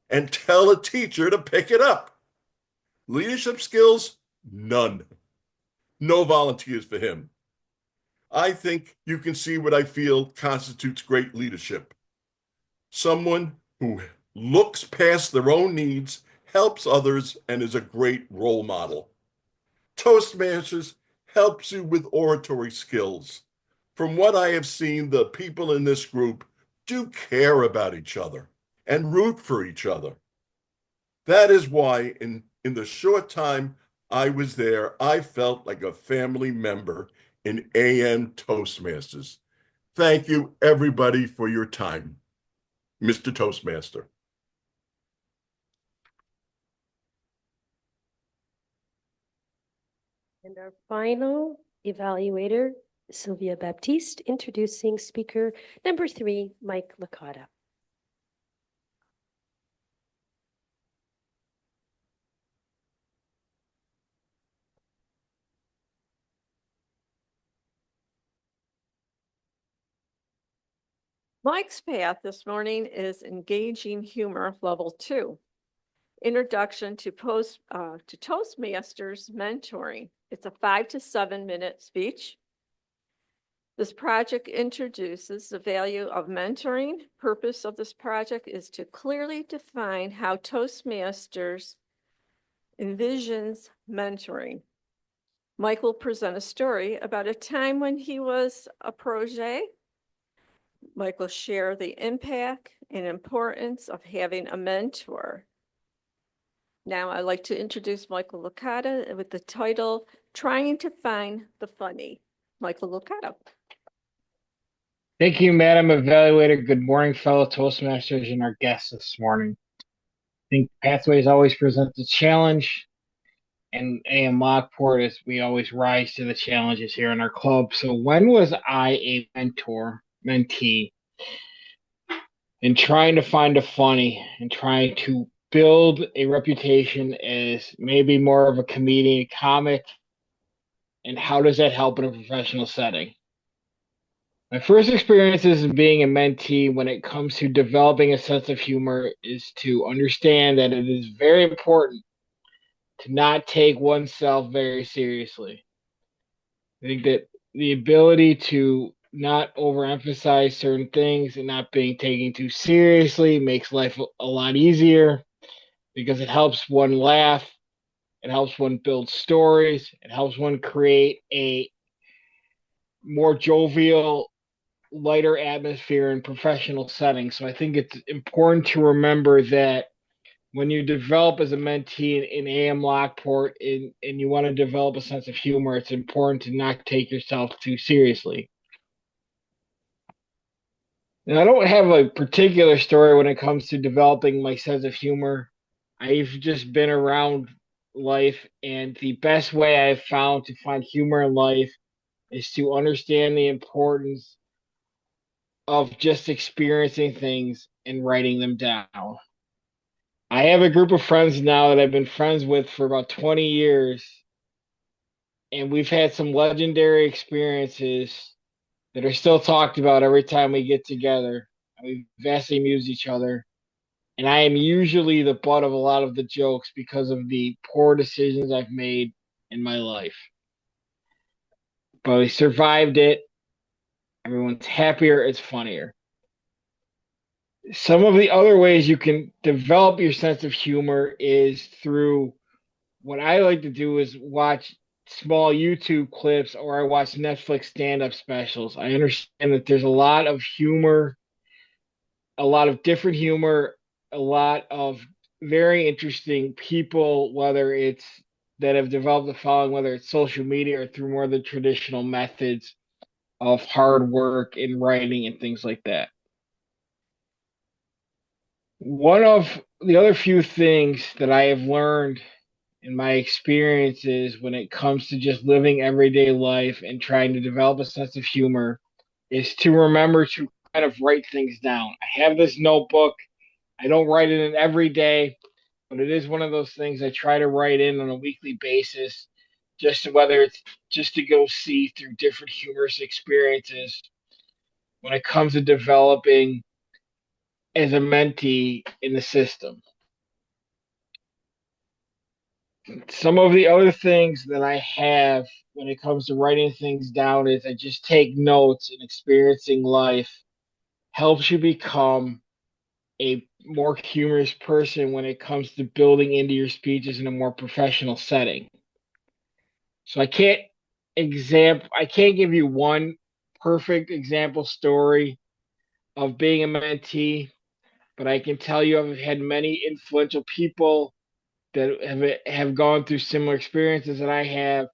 and tell a teacher to pick it up. Leadership skills? None. No volunteers for him. I think you can see what I feel constitutes great leadership. Someone who looks past their own needs, helps others, and is a great role model. Toastmasters helps you with oratory skills. From what I have seen, the people in this group do care about each other and root for each other. That is why in the short time I was there, I felt like a family member in AM Toastmasters. Thank you, everybody, for your time. Mr. Toastmaster. And our final evaluator, Sylvia Baptiste, introducing speaker number 3, Mike Licata. Mike's path this morning is engaging humor level 2. Introduction to Toastmasters mentoring. It's a 5 to 7 minute speech. This project introduces the value of mentoring. Purpose of this project is to clearly define how Toastmasters envisions mentoring. Mike will present a story about a time when he was a protege. Mike will share the impact and importance of having a mentor. Now I'd like to introduce Michael Licata with the title, Trying to Find the Funny. Michael Licata. Thank you, Madam Evaluator. Good morning, fellow Toastmasters and our guests this morning. I think Pathways always presents a challenge, and AM Lockport, as we always rise to the challenges here in our club. So when was I a mentee, in trying to find the funny and trying to build a reputation as maybe more of a comedian, comic, and how does that help in a professional setting? My first experiences in being a mentee when it comes to developing a sense of humor is to understand that it is very important to not take oneself very seriously. I think that the ability to not overemphasize certain things and not being taken too seriously makes life a lot easier because it helps one laugh, it helps one build stories, it helps one create a more jovial, lighter atmosphere in professional settings. So I think it's important to remember that when you develop as a mentee in AM Lockport and you want to develop a sense of humor, it's important to not take yourself too seriously. And I don't have a particular story when it comes to developing my sense of humor. I've just been around life, and the best way I've found to find humor in life is to understand the importance of just experiencing things and writing them down. I have a group of friends now that I've been friends with for about 20 years, and we've had some legendary experiences that are still talked about every time we get together. We vastly amuse each other, and I am usually the butt of a lot of the jokes because of the poor decisions I've made in my life. But we survived it. Everyone's happier, it's funnier. Some of the other ways you can develop your sense of humor is through what I like to do is watch small YouTube clips or I watch Netflix stand-up specials. I understand that there's a lot of humor, a lot of different humor, a lot of very interesting people, whether it's that have developed the following, whether it's social media or through more of the traditional methods of hard work and writing and things like that. One of the other few things that I have learned in my experiences when it comes to just living everyday life and trying to develop a sense of humor is to remember to kind of write things down. I have this notebook. I don't write it in every day, but it is one of those things I try to write in on a weekly basis just whether it's just to go see through different humorous experiences when it comes to developing as a mentee in the system. Some of the other things that I have when it comes to writing things down is I just take notes, and experiencing life helps you become a more humorous person when it comes to building into your speeches in a more professional setting. So I can't give you one perfect example story of being a mentee, but I can tell you I've had many influential people that have gone through similar experiences that I have,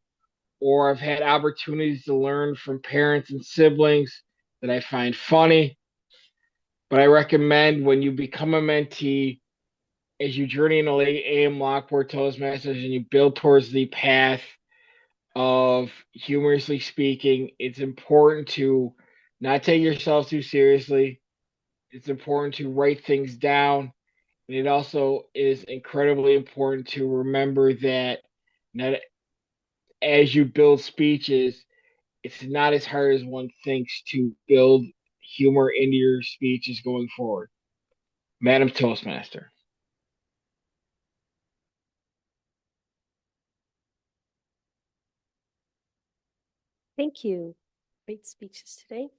or I've had opportunities to learn from parents and siblings that I find funny. But I recommend when you become a mentee, as you journey into AM Lockport Toastmasters and you build towards the path of humorously speaking, it's important to not take yourself too seriously. It's important to write things down. And it also is incredibly important to remember that not, as you build speeches, it's not as hard as one thinks to build humor into your speeches going forward. Madam Toastmaster. Thank you. Great speeches today.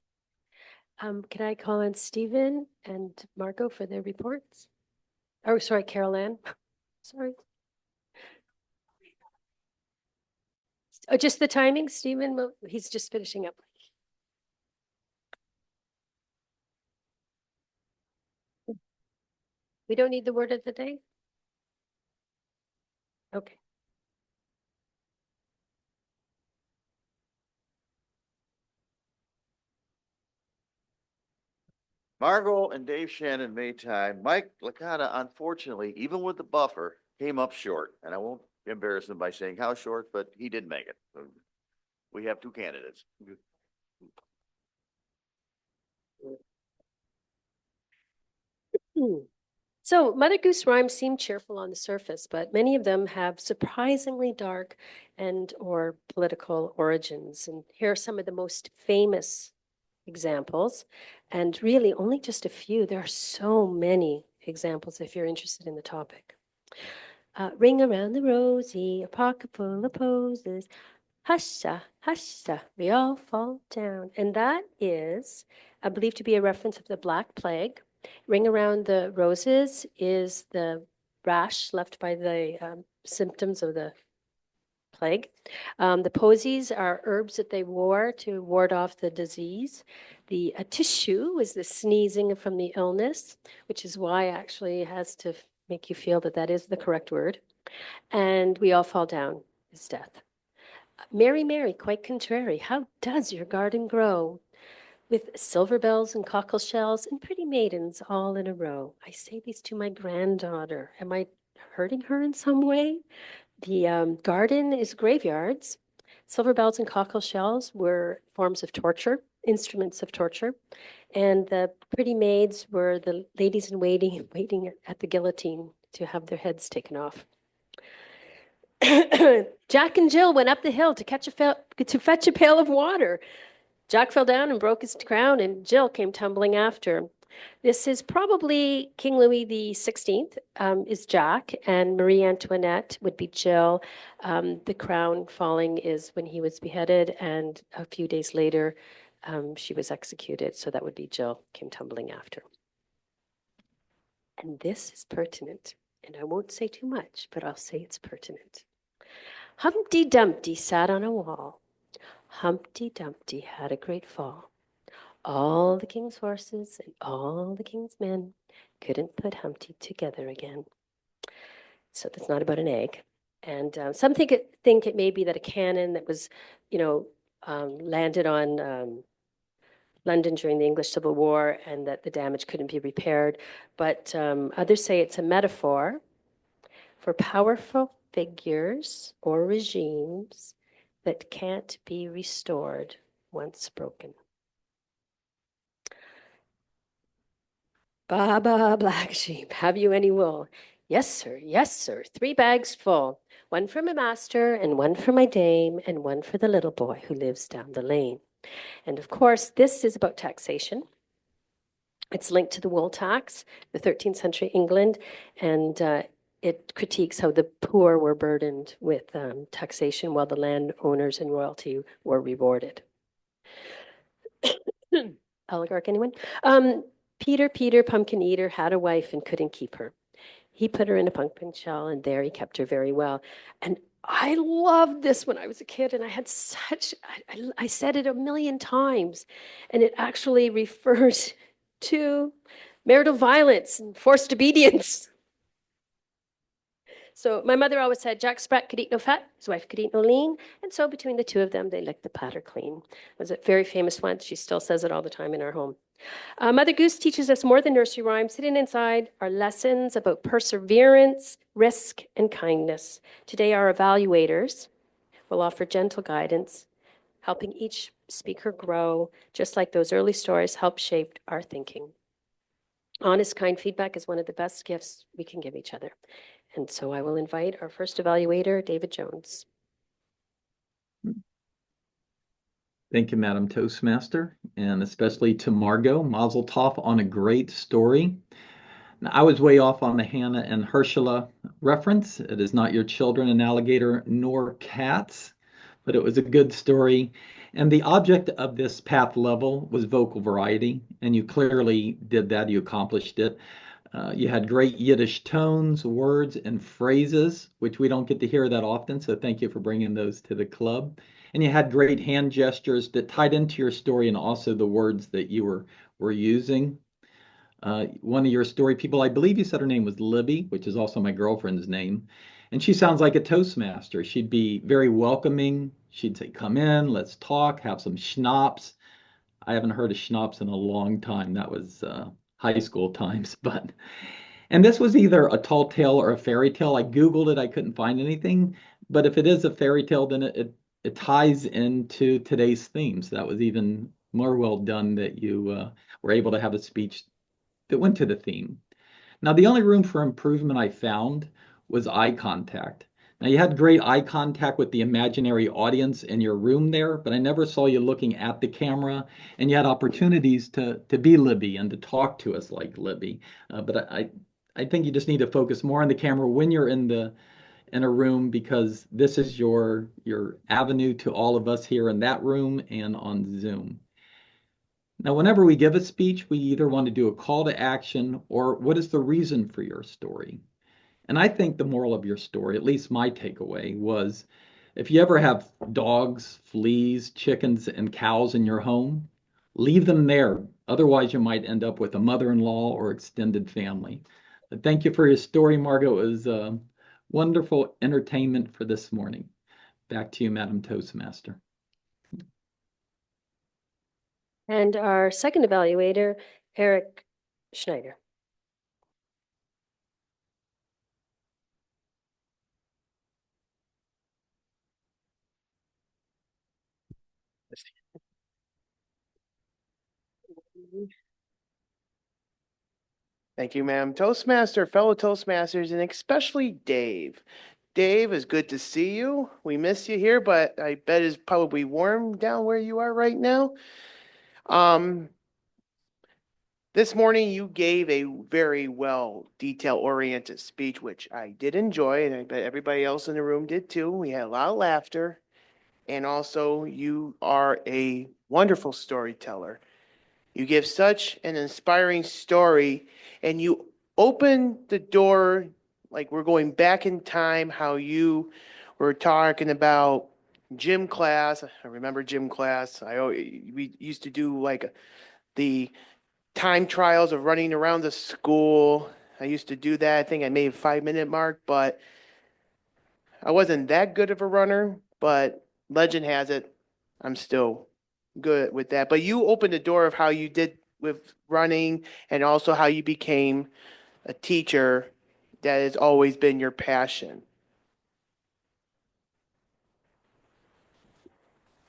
Can I call on Stephen and Margot for their reports? Oh, sorry, Carol Ann. Sorry. Oh, just the timing, Stephen? He's just finishing up. We don't need the word of the day? Okay. Margot and Dave Shannon made time. Mike Licata, unfortunately, even with the buffer, came up short. And I won't embarrass him by saying how short, but he did make it. So we have two candidates. So Mother Goose rhymes seem cheerful on the surface, but many of them have surprisingly dark and or political origins. And here are some of the most famous examples, and really only just a few. There are so many examples if you're interested in the topic. Ring around the rosy, a pocket full of posies. Husha, husha, we all fall down. And that is believed to be a reference of the Black Plague. Ring around the roses is the rash left by the symptoms of the plague. The posies are herbs that they wore to ward off the disease. The tissue was the sneezing from the illness, which is why actually it has to make you feel that that is the correct word. And we all fall down is death. Mary, Mary, quite contrary, how does your garden grow? With silver bells and cockle shells and pretty maidens all in a row. I say these to my granddaughter. Am I hurting her in some way? The garden is graveyards. Silver bells and cockle shells were forms of torture, instruments of torture. And the pretty maids were the ladies in waiting, waiting at the guillotine to have their heads taken off. Jack and Jill went up the hill to fetch a pail of water. Jack fell down and broke his crown, and Jill came tumbling after. This is probably King Louis XVI is Jack, and Marie Antoinette would be Jill. The crown falling is when he was beheaded, and a few days later, she was executed. So that would be Jill came tumbling after. And this is pertinent, and I won't say too much, but I'll say it's pertinent. Humpty Dumpty sat on a wall. Humpty Dumpty had a great fall. All the king's horses and all the king's men couldn't put Humpty together again. So that's not about an egg. And some think it may be that a cannon that was, landed on London during the English Civil War and that the damage couldn't be repaired. But others say it's a metaphor for powerful figures or regimes that can't be restored once broken. Baba Black Sheep, have you any wool? Yes, sir, 3 bags full. One for my master, and one for my dame, and one for the little boy who lives down the lane. And of course, this is about taxation. It's linked to the wool tax, the 13th century England, and it critiques how the poor were burdened with taxation while the landowners and royalty were rewarded. Oligarch, anyone? Peter, pumpkin eater, had a wife and couldn't keep her. He put her in a pumpkin shell, and there he kept her very well. And I loved this when I was a kid, and I had I said it a million times, and it actually refers to marital violence and forced obedience. So my mother always said, Jack Sprat could eat no fat, his wife could eat no lean, and so between the two of them, they licked the platter clean. It was a very famous one. She still says it all the time in our home. Mother Goose teaches us more than nursery rhymes. Hidden inside are lessons about perseverance, risk, and kindness. Today, our evaluators will offer gentle guidance, helping each speaker grow, just like those early stories helped shape our thinking. Honest, kind feedback is one of the best gifts we can give each other. And so I will invite our first evaluator, David Jones. Thank you, Madam Toastmaster, and especially to Margot. Mazel tov on a great story. Now, I was way off on the Hannah and Ursula reference. It is not your children, an alligator, nor cats, but it was a good story. And the object of this path level was vocal variety, and you clearly did that. You accomplished it. You had great Yiddish tones, words, and phrases, which we don't get to hear that often, so thank you for bringing those to the club. And you had great hand gestures that tied into your story and also the words that you were using. One of your story people, I believe you said her name was Libby, which is also my girlfriend's name. And she sounds like a Toastmaster. She'd be very welcoming. She'd say, come in, let's talk, have some schnapps. I haven't heard of schnapps in a long time. That was high school times, and this was either a tall tale or a fairy tale. I Googled it, I couldn't find anything, but if it is a fairy tale, then it ties into today's themes. That was even more well done that you were able to have a speech that went to the theme. Now, the only room for improvement I found was eye contact. Now, you had great eye contact with the imaginary audience in your room there, but I never saw you looking at the camera, and you had opportunities to be Libby and to talk to us like Libby. But I think you just need to focus more on the camera when you're in a room, because this is your avenue to all of us here in that room and on Zoom. Now, whenever we give a speech, we either want to do a call to action or what is the reason for your story? And I think the moral of your story, at least my takeaway, was if you ever have dogs, fleas, chickens, and cows in your home, leave them there. Otherwise, you might end up with a mother-in-law or extended family. But thank you for your story, Margot. It was wonderful entertainment for this morning. Back to you, Madam Toastmaster. And our second evaluator, Eric Schneider. Thank you, ma'am. Toastmaster, fellow Toastmasters, and especially Dave. Dave, it's good to see you. We miss you here, but I bet it's probably warm down where you are right now. This morning you gave a very well detail-oriented speech, which I did enjoy, and I bet everybody else in the room did too. We had a lot of laughter, and also you are a wonderful storyteller. You give such an inspiring story, and you open the door like we're going back in time, how you were talking about gym class. I remember gym class. We used to do like the time trials of running around the school. I used to do that. I think I made a 5-minute mark, but I wasn't that good of a runner. But legend has it, I'm still good with that. But you opened the door of how you did with running and also how you became a teacher. That has always been your passion.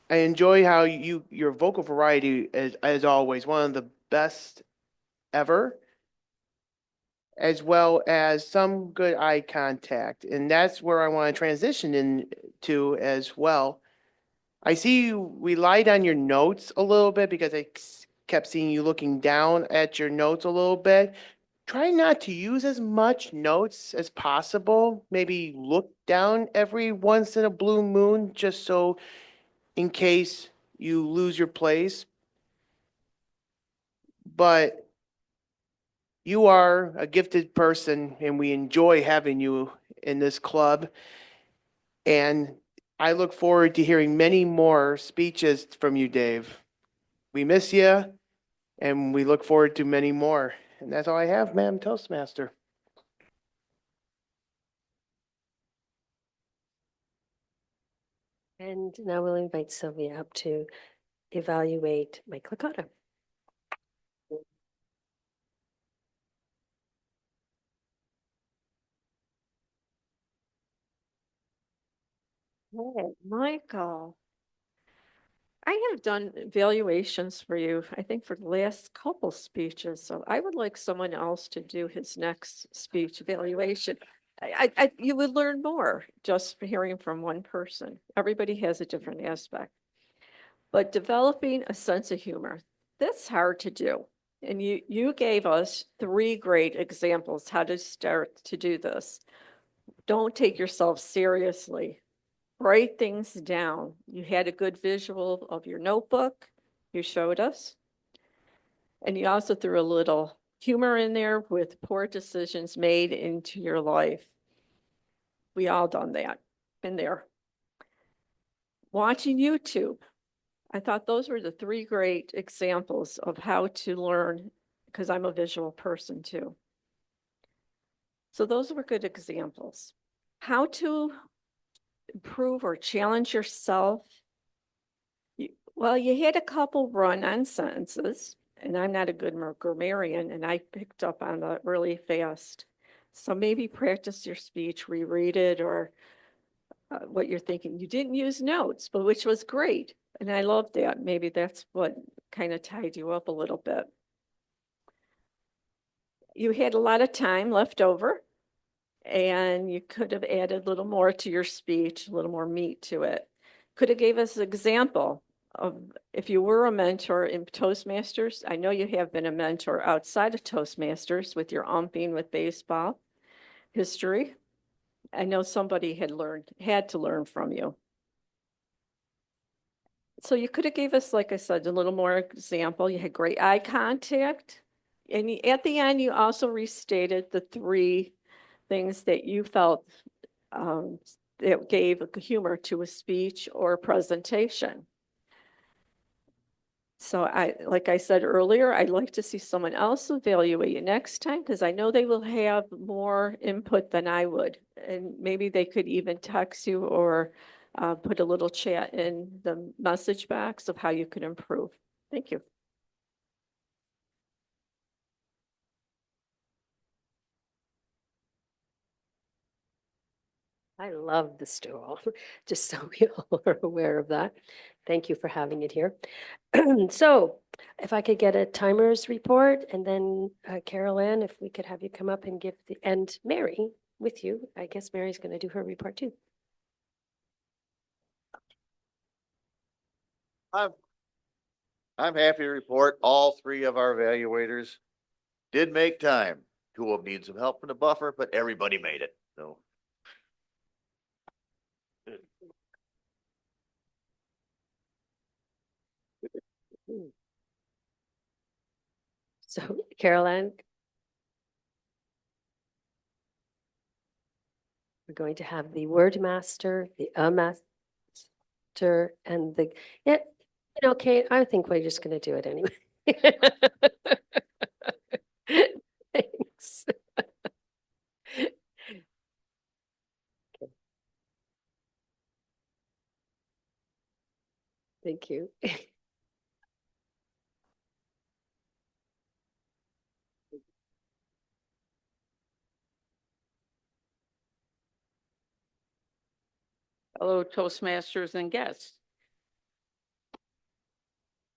I enjoy how your vocal variety is, as always, one of the best ever. as well as some good eye contact. And that's where I want to transition into as well. I see you relied on your notes a little bit because I kept seeing you looking down at your notes a little bit. Try not to use as much notes as possible. Maybe look down every once in a blue moon, just so in case you lose your place. But you are a gifted person, and we enjoy having you in this club. And I look forward to hearing many more speeches from you, Dave. We miss you, and we look forward to many more. And that's all I have, Madam Toastmaster. And now we'll invite Sylvia up to evaluate Mike Licata. Hey, Michael, I have done evaluations for you, I think for the last couple speeches, so I would like someone else to do his next speech evaluation. You would learn more just for hearing from one person. Everybody has a different aspect. But developing a sense of humor, that's hard to do. And you gave us 3 great examples how to start to do this. Don't take yourself seriously. Write things down. You had a good visual of your notebook. You showed us. And you also threw a little humor in there with poor decisions made into your life. We all done that. Been there. Watching YouTube. I thought those were the 3 great examples of how to learn, because I'm a visual person too. So those were good examples. How to improve or challenge yourself. Well, you had a couple run-on sentences, and I'm not a good grammarian, and I picked up on that really fast. So maybe practice your speech, reread it, or what you're thinking. You didn't use notes, but which was great. And I love that. Maybe that's what kind of tied you up a little bit. You had a lot of time left over, and you could have added a little more to your speech, a little more meat to it. Could have gave us an example of if you were a mentor in Toastmasters. I know you have been a mentor outside of Toastmasters with your umping with baseball history. I know somebody had to learn from you. So you could have gave us, like I said, a little more example. You had great eye contact. And at the end, you also restated the 3 things that you felt that gave humor to a speech or a presentation. So like I said earlier, I'd like to see someone else evaluate you next time, because I know they will have more input than I would. And maybe they could even text you or put a little chat in the message box of how you could improve. Thank you. I love the stool, just so we all are aware of that. Thank you for having it here. So if I could get a timers report, and then Carol Ann, if we could have you come up and give and Mary with you. I guess Mary's going to do her report too. I'm happy to report all 3 of our evaluators did make time. 2 of them need some help from the buffer, but everybody made it. So So Carol Ann, we're going to have the word master, the master, and the Kate, I think we're just going to do it anyway. Thanks. Thank you. Hello, Toastmasters and guests.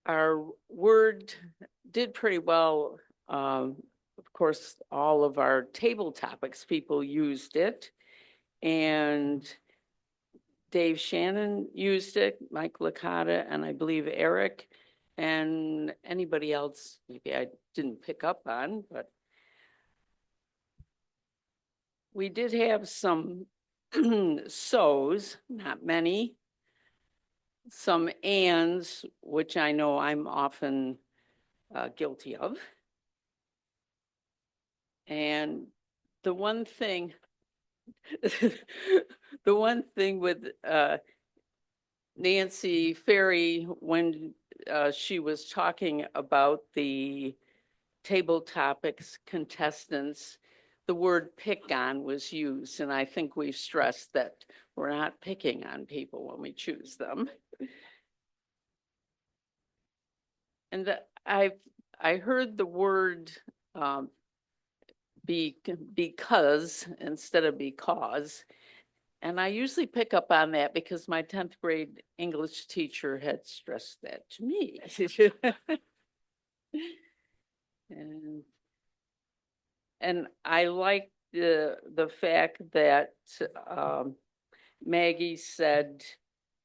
Our word did pretty well of course, all of our table topics people used it. And Dave Shannon used it, Mike Licata, and I believe Eric, and anybody else maybe I didn't pick up on, but we did have some so's, not many, some ands, which I know I'm often guilty of. And the one thing, the one thing with Nancy Ferry, when she was talking about the table topics contestants, the word pick on was used. And I think we've stressed that we're not picking on people when we choose them. And I heard the word because instead of because. And I usually pick up on that because my 10th grade English teacher had stressed that to me. And I like the fact that Maggie said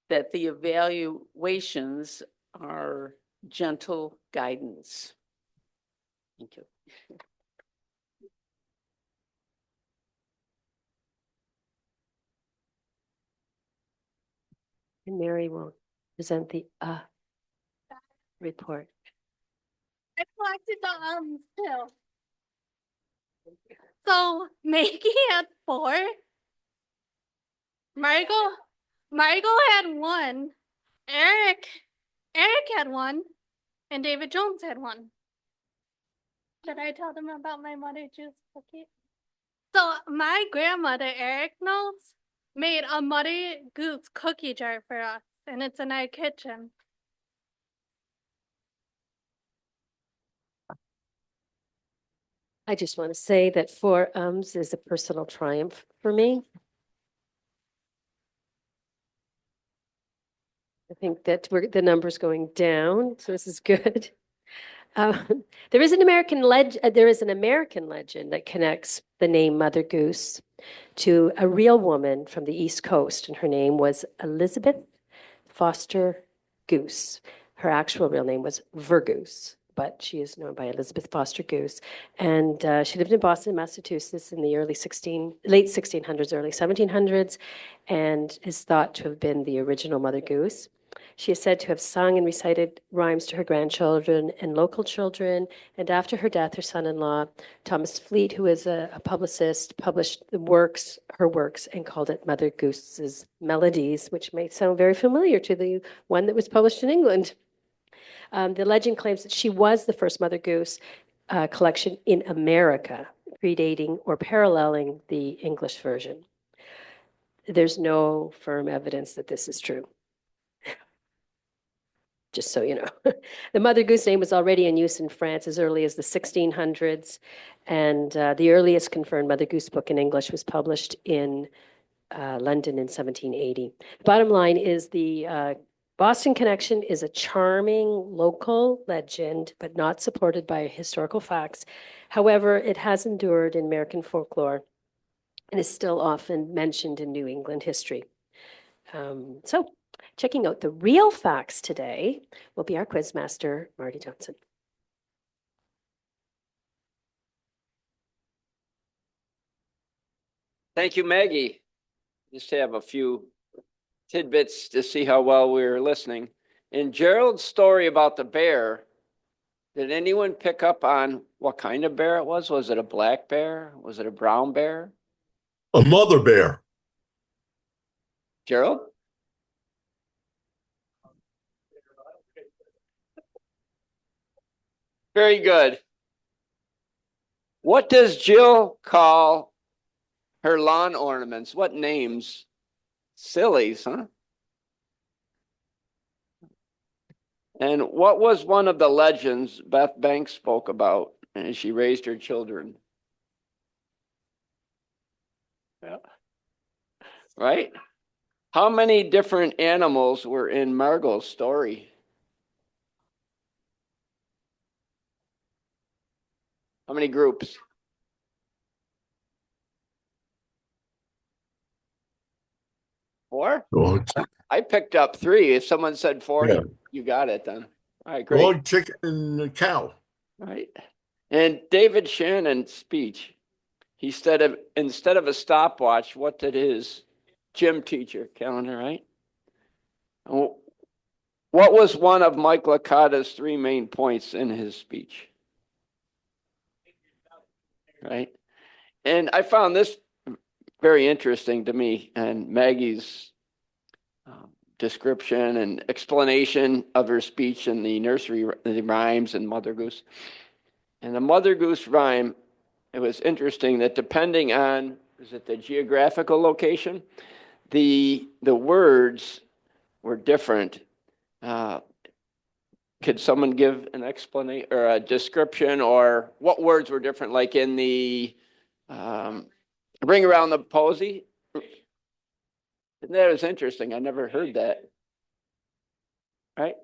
that the evaluations are gentle guidance. Thank you. And Mary will present the report. I collected the too. So Maggie had 4. Margot had 1. Eric had 1, and David Jones had 1. Did I tell them about my mother juice cookie? So my grandmother, Eric knows, made a Mother Goose cookie jar for us, and it's in our kitchen. I just want to say that 4 is a personal triumph for me. I think that the number's going down, so this is good. There is an American legend that connects the name Mother Goose to a real woman from the East Coast, and her name was Elizabeth Foster Goose. Her actual real name was Vergoose, but she is known by Elizabeth Foster Goose. And she lived in Boston, Massachusetts in the late 1600s, early 1700s, and is thought to have been the original Mother Goose. She is said to have sung and recited rhymes to her grandchildren and local children. And after her death, her son-in-law, Thomas Fleet, who is a publicist, published her works, and called it Mother Goose's Melodies, which may sound very familiar to the one that was published in England. The legend claims that she was the first Mother Goose collection in America, predating or paralleling the English version. There's no firm evidence that this is true. Just so you know. The Mother Goose name was already in use in France as early as the 1600s, and the earliest confirmed Mother Goose book in English was published in London in 1780. The bottom line is the Boston connection is a charming local legend, but not supported by historical facts. However, it has endured in American folklore and is still often mentioned in New England history. So checking out the real facts today will be our quizmaster, Marty Johnson. Thank you, Maggie. Just have a few tidbits to see how well we were listening. In Gerald's story about the bear, did anyone pick up on what kind of bear it was? Was it a black bear? Was it a brown bear? A mother bear. Gerald? Very good. What does Jill call her lawn ornaments? What names? Sillies, huh? And what was one of the legends Beth Banks spoke about as she raised her children? Yeah. Right? How many different animals were in Margot's story? How many groups? Four? Dog, I picked up three. If someone said four, Yeah. you got it then. All right, great. dog, chicken, and cow. Right. And David Shannon's speech, instead of a stopwatch, what did his gym teacher calendar, right? Oh, what was one of Mike Licata's three main points in his speech? Right. And I found this very interesting to me, and Maggie's description and explanation of her speech in the nursery rhymes and Mother Goose. And the Mother Goose rhyme, it was interesting that depending on, is it the geographical location, the words were different. Could someone give an explanation or a description, or what words were different? Like in the Ring Around the Posy. That was interesting. I never heard that. Right?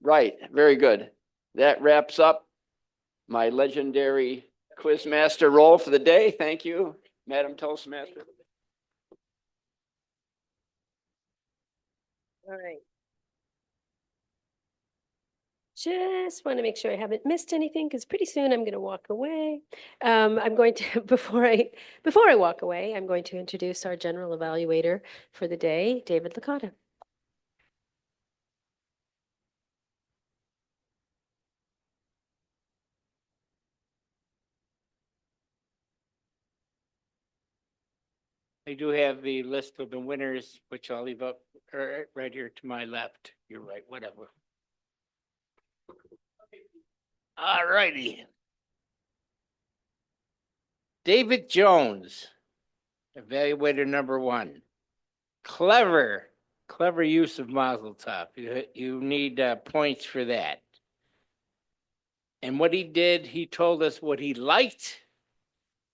Right. Very good. That wraps up my legendary Quizmaster role for the day. Thank you, Madam Toastmaster. All right. Just want to make sure I haven't missed anything because pretty soon I'm going to walk away. I'm going to before I walk away, I'm going to introduce our general evaluator for the day, David Licata. I do have the list of the winners, which I'll leave up right here to my left. You're right, whatever. All righty. David Jones, evaluator number one. Clever use of Mazel Tov. You need points for that. And what he did, he told us what he liked,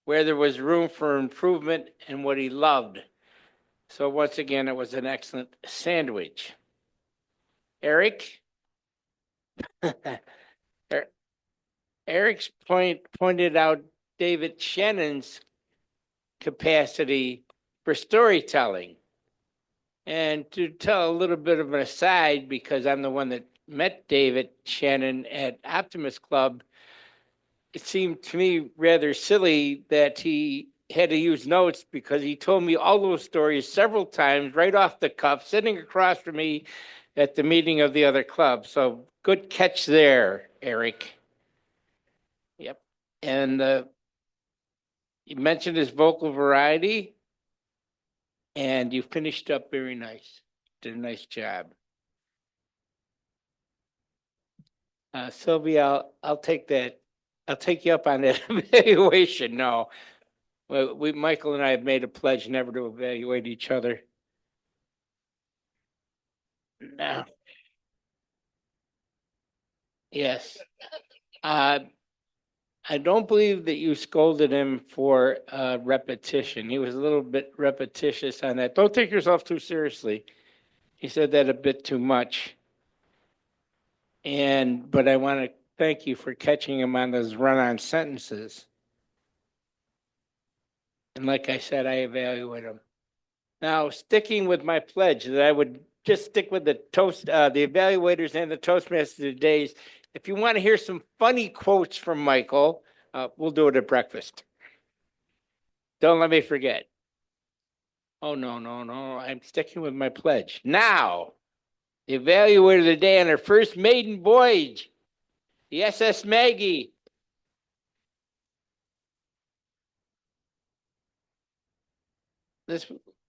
where there was room for improvement, and what he loved. So once again, it was an excellent sandwich. Eric? Eric's pointed out David Shannon's capacity for storytelling. And to tell a little bit of an aside, because I'm the one that met David Shannon at Optimist Club, it seemed to me rather silly that he had to use notes because he told me all those stories several times right off the cuff, sitting across from me at the meeting of the other club. So good catch there, Eric. Yep. And you mentioned his vocal variety, and you finished up very nice. Did a nice job. Sylvia, I'll take that. I'll take you up on that evaluation. No, Michael and I have made a pledge never to evaluate each other. No. Yes. I don't believe that you scolded him for repetition. He was a little bit repetitious on that. Don't take yourself too seriously. He said that a bit too much. But I want to thank you for catching him on those run-on sentences. And like I said, I evaluate him. Now, sticking with my pledge that I would just stick with the evaluators and the Toastmasters today's. If you want to hear some funny quotes from Michael, we'll do it at breakfast. Don't let me forget. Oh, no. I'm sticking with my pledge. Now, the evaluator of the day on her first maiden voyage, the SS Maggie.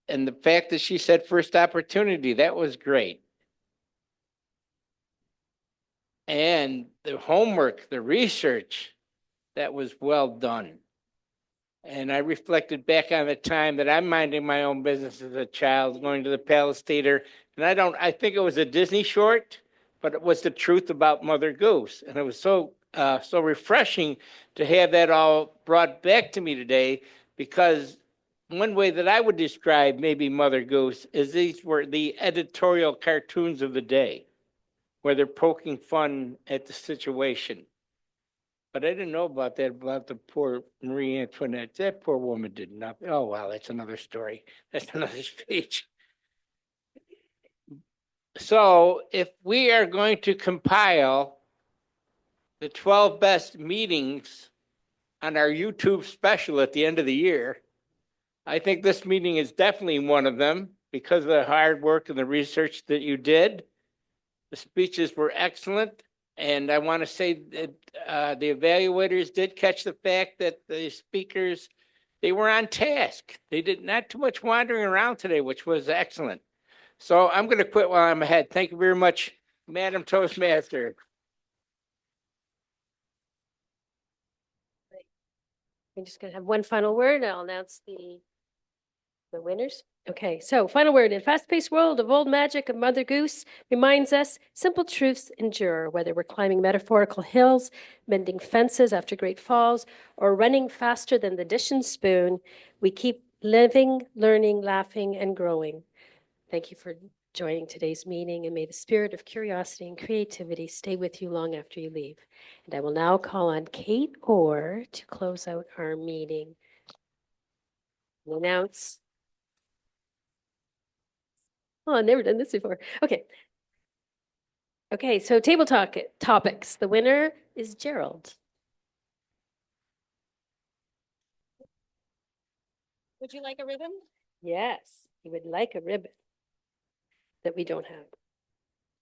And the fact that she said first opportunity, that was great. And the homework, the research, that was well done. And I reflected back on the time that I'm minding my own business as a child, going to the Palace Theater. And I think it was a Disney short, but it was the truth about Mother Goose. And it was so refreshing to have that all brought back to me today, because one way that I would describe maybe Mother Goose is these were the editorial cartoons of the day, where they're poking fun at the situation. But I didn't know about that, about the poor Marie Antoinette. That poor woman did nothing. Oh, well, that's another story. That's another speech. So if we are going to compile the 12 best meetings on our YouTube special at the end of the year, I think this meeting is definitely one of them because of the hard work and the research that you did. The speeches were excellent. And I want to say that the evaluators did catch the fact that the speakers, they were on task. They did not too much wandering around today, which was excellent. So I'm going to quit while I'm ahead. Thank you very much, Madam Toastmaster. I'm just going to have one final word. I'll announce the winners. Okay, so final word. In a fast-paced world of old magic, of Mother Goose reminds us simple truths endure, whether we're climbing metaphorical hills, mending fences after great falls, or running faster than the dish and spoon. We keep living, learning, laughing, and growing. Thank you for joining today's meeting, and may the spirit of curiosity and creativity stay with you long after you leave. And I will now call on Kate Orr to close out our meeting. And announce. Oh, I've never done this before. Okay. Okay, so table talk topics. The winner is Gerald. Would you like a ribbon? Yes, he would like a ribbon that we don't have.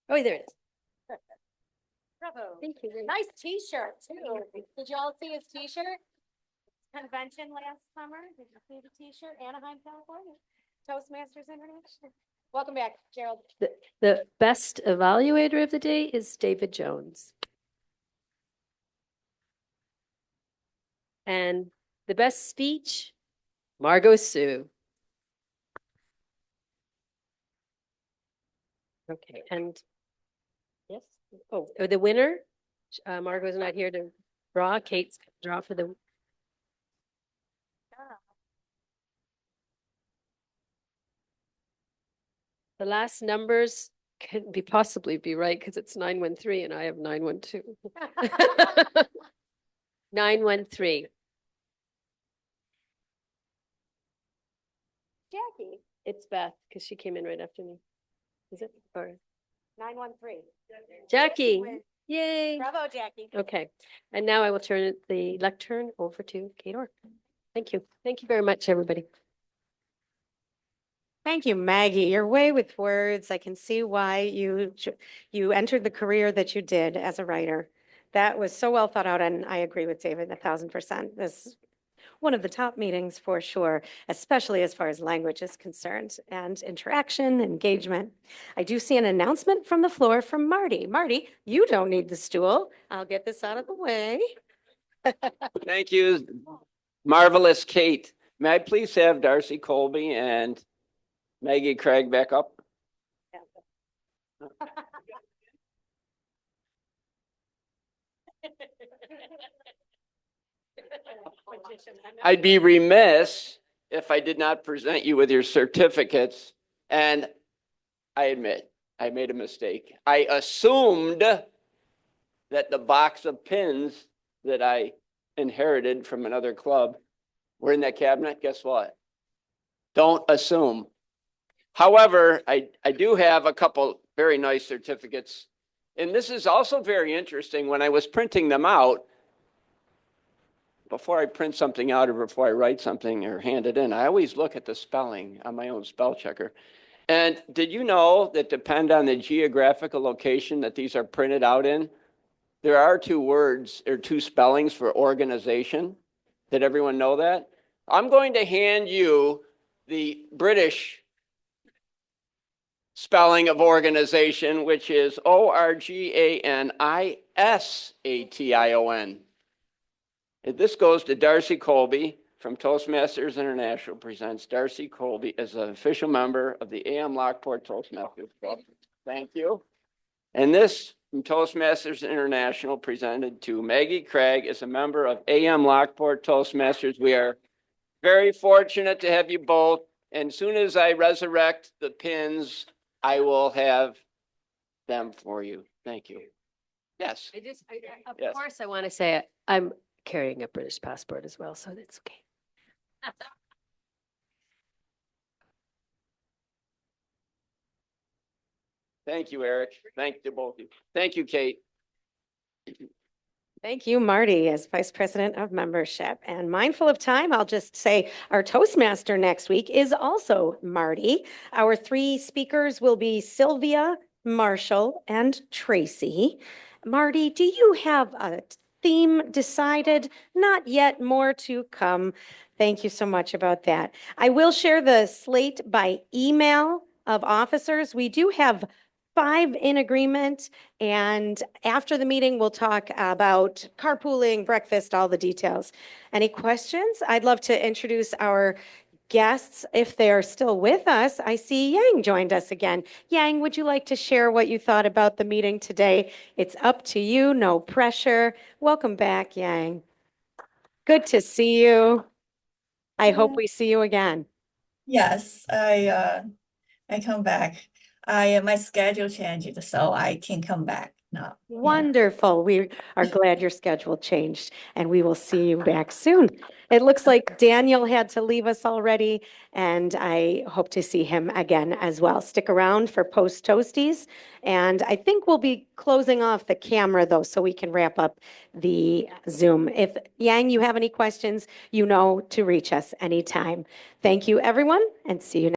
Oh, there it is. Bravo. Thank you. Nice t-shirt too. Did you all see his t-shirt? Convention last summer. Did you see the t-shirt? Anaheim, California. Toastmasters International. Welcome back, Gerald. The best evaluator of the day is David Jones. And the best speech, Margot Sue. Okay, and yes, oh, the winner, Margot's not here to draw. Kate's draw for the. The last numbers can be possibly be right because it's 913 and I have 912. 913. Jackie, It's Beth because she came in right after me. Is it? Or 913. Jackie. Win. Yay. Bravo, Jackie. Okay. And now I will turn the lectern over to Kate Orr. Thank you. Thank you very much, everybody. Thank you, Maggie. You're way with words. I can see why you entered the career that you did as a writer. That was so well thought out, and I agree with David 1,000%. This is one of the top meetings for sure, especially as far as language is concerned and interaction, engagement. I do see an announcement from the floor from Marty. Marty, you don't need the stool. I'll get this out of the way. Thank you, marvelous Kate. May I please have Darcy Colby and Maggie Craig back up? I'd be remiss if I did not present you with your certificates. And I admit, I made a mistake. I assumed that the box of pins that I inherited from another club were in that cabinet. Guess what? Don't assume. However, I do have a couple very nice certificates. And this is also very interesting. When I was printing them out, before I print something out or before I write something or hand it in, I always look at the spelling on my own spell checker. And did you know that depend on the geographical location that these are printed out in, there are two words or two spellings for organization? Did everyone know that? I'm going to hand you the British spelling of organization, which is Organization. This goes to Darcy Colby from Toastmasters International presents Darcy Colby as an official member of the AM Lockport Toastmasters Club. Thank you. And this from Toastmasters International presented to Maggie Craig as a member of AM Lockport Toastmasters. We are very fortunate to have you both. And as soon as I resurrect the pins, I will have them for you. Thank you. Yes. Of Yes. course, I want to say I'm carrying a British passport as well, so that's okay. Thank you, Eric. Thank you both of you. Thank you, Kate. Thank you, Marty, as Vice President of Membership. And mindful of time, I'll just say our Toastmaster next week is also Marty. Our three speakers will be Sylvia, Marshall, and Tracy. Marty, do you have a theme decided? Not yet, more to come. Thank you so much about that. I will share the slate by email of officers. We do have 5 in agreement, and after the meeting, we'll talk about carpooling, breakfast, all the details. Any questions? I'd love to introduce our guests if they are still with us. I see Yang joined us again. Yang, would you like to share what you thought about the meeting today? It's up to you, no pressure. Welcome back, Yang. Good to see you. I hope we see you again. Yes, I come back. My schedule changed, so I can come back now. Yeah. Wonderful. We are glad your schedule changed, and we will see you back soon. It looks like Daniel had to leave us already, and I hope to see him again as well. Stick around for post Toasties, and I think we'll be closing off the camera though, so we can wrap up the Zoom. If Yang, you have any questions, you know to reach us anytime. Thank you, everyone, and see you next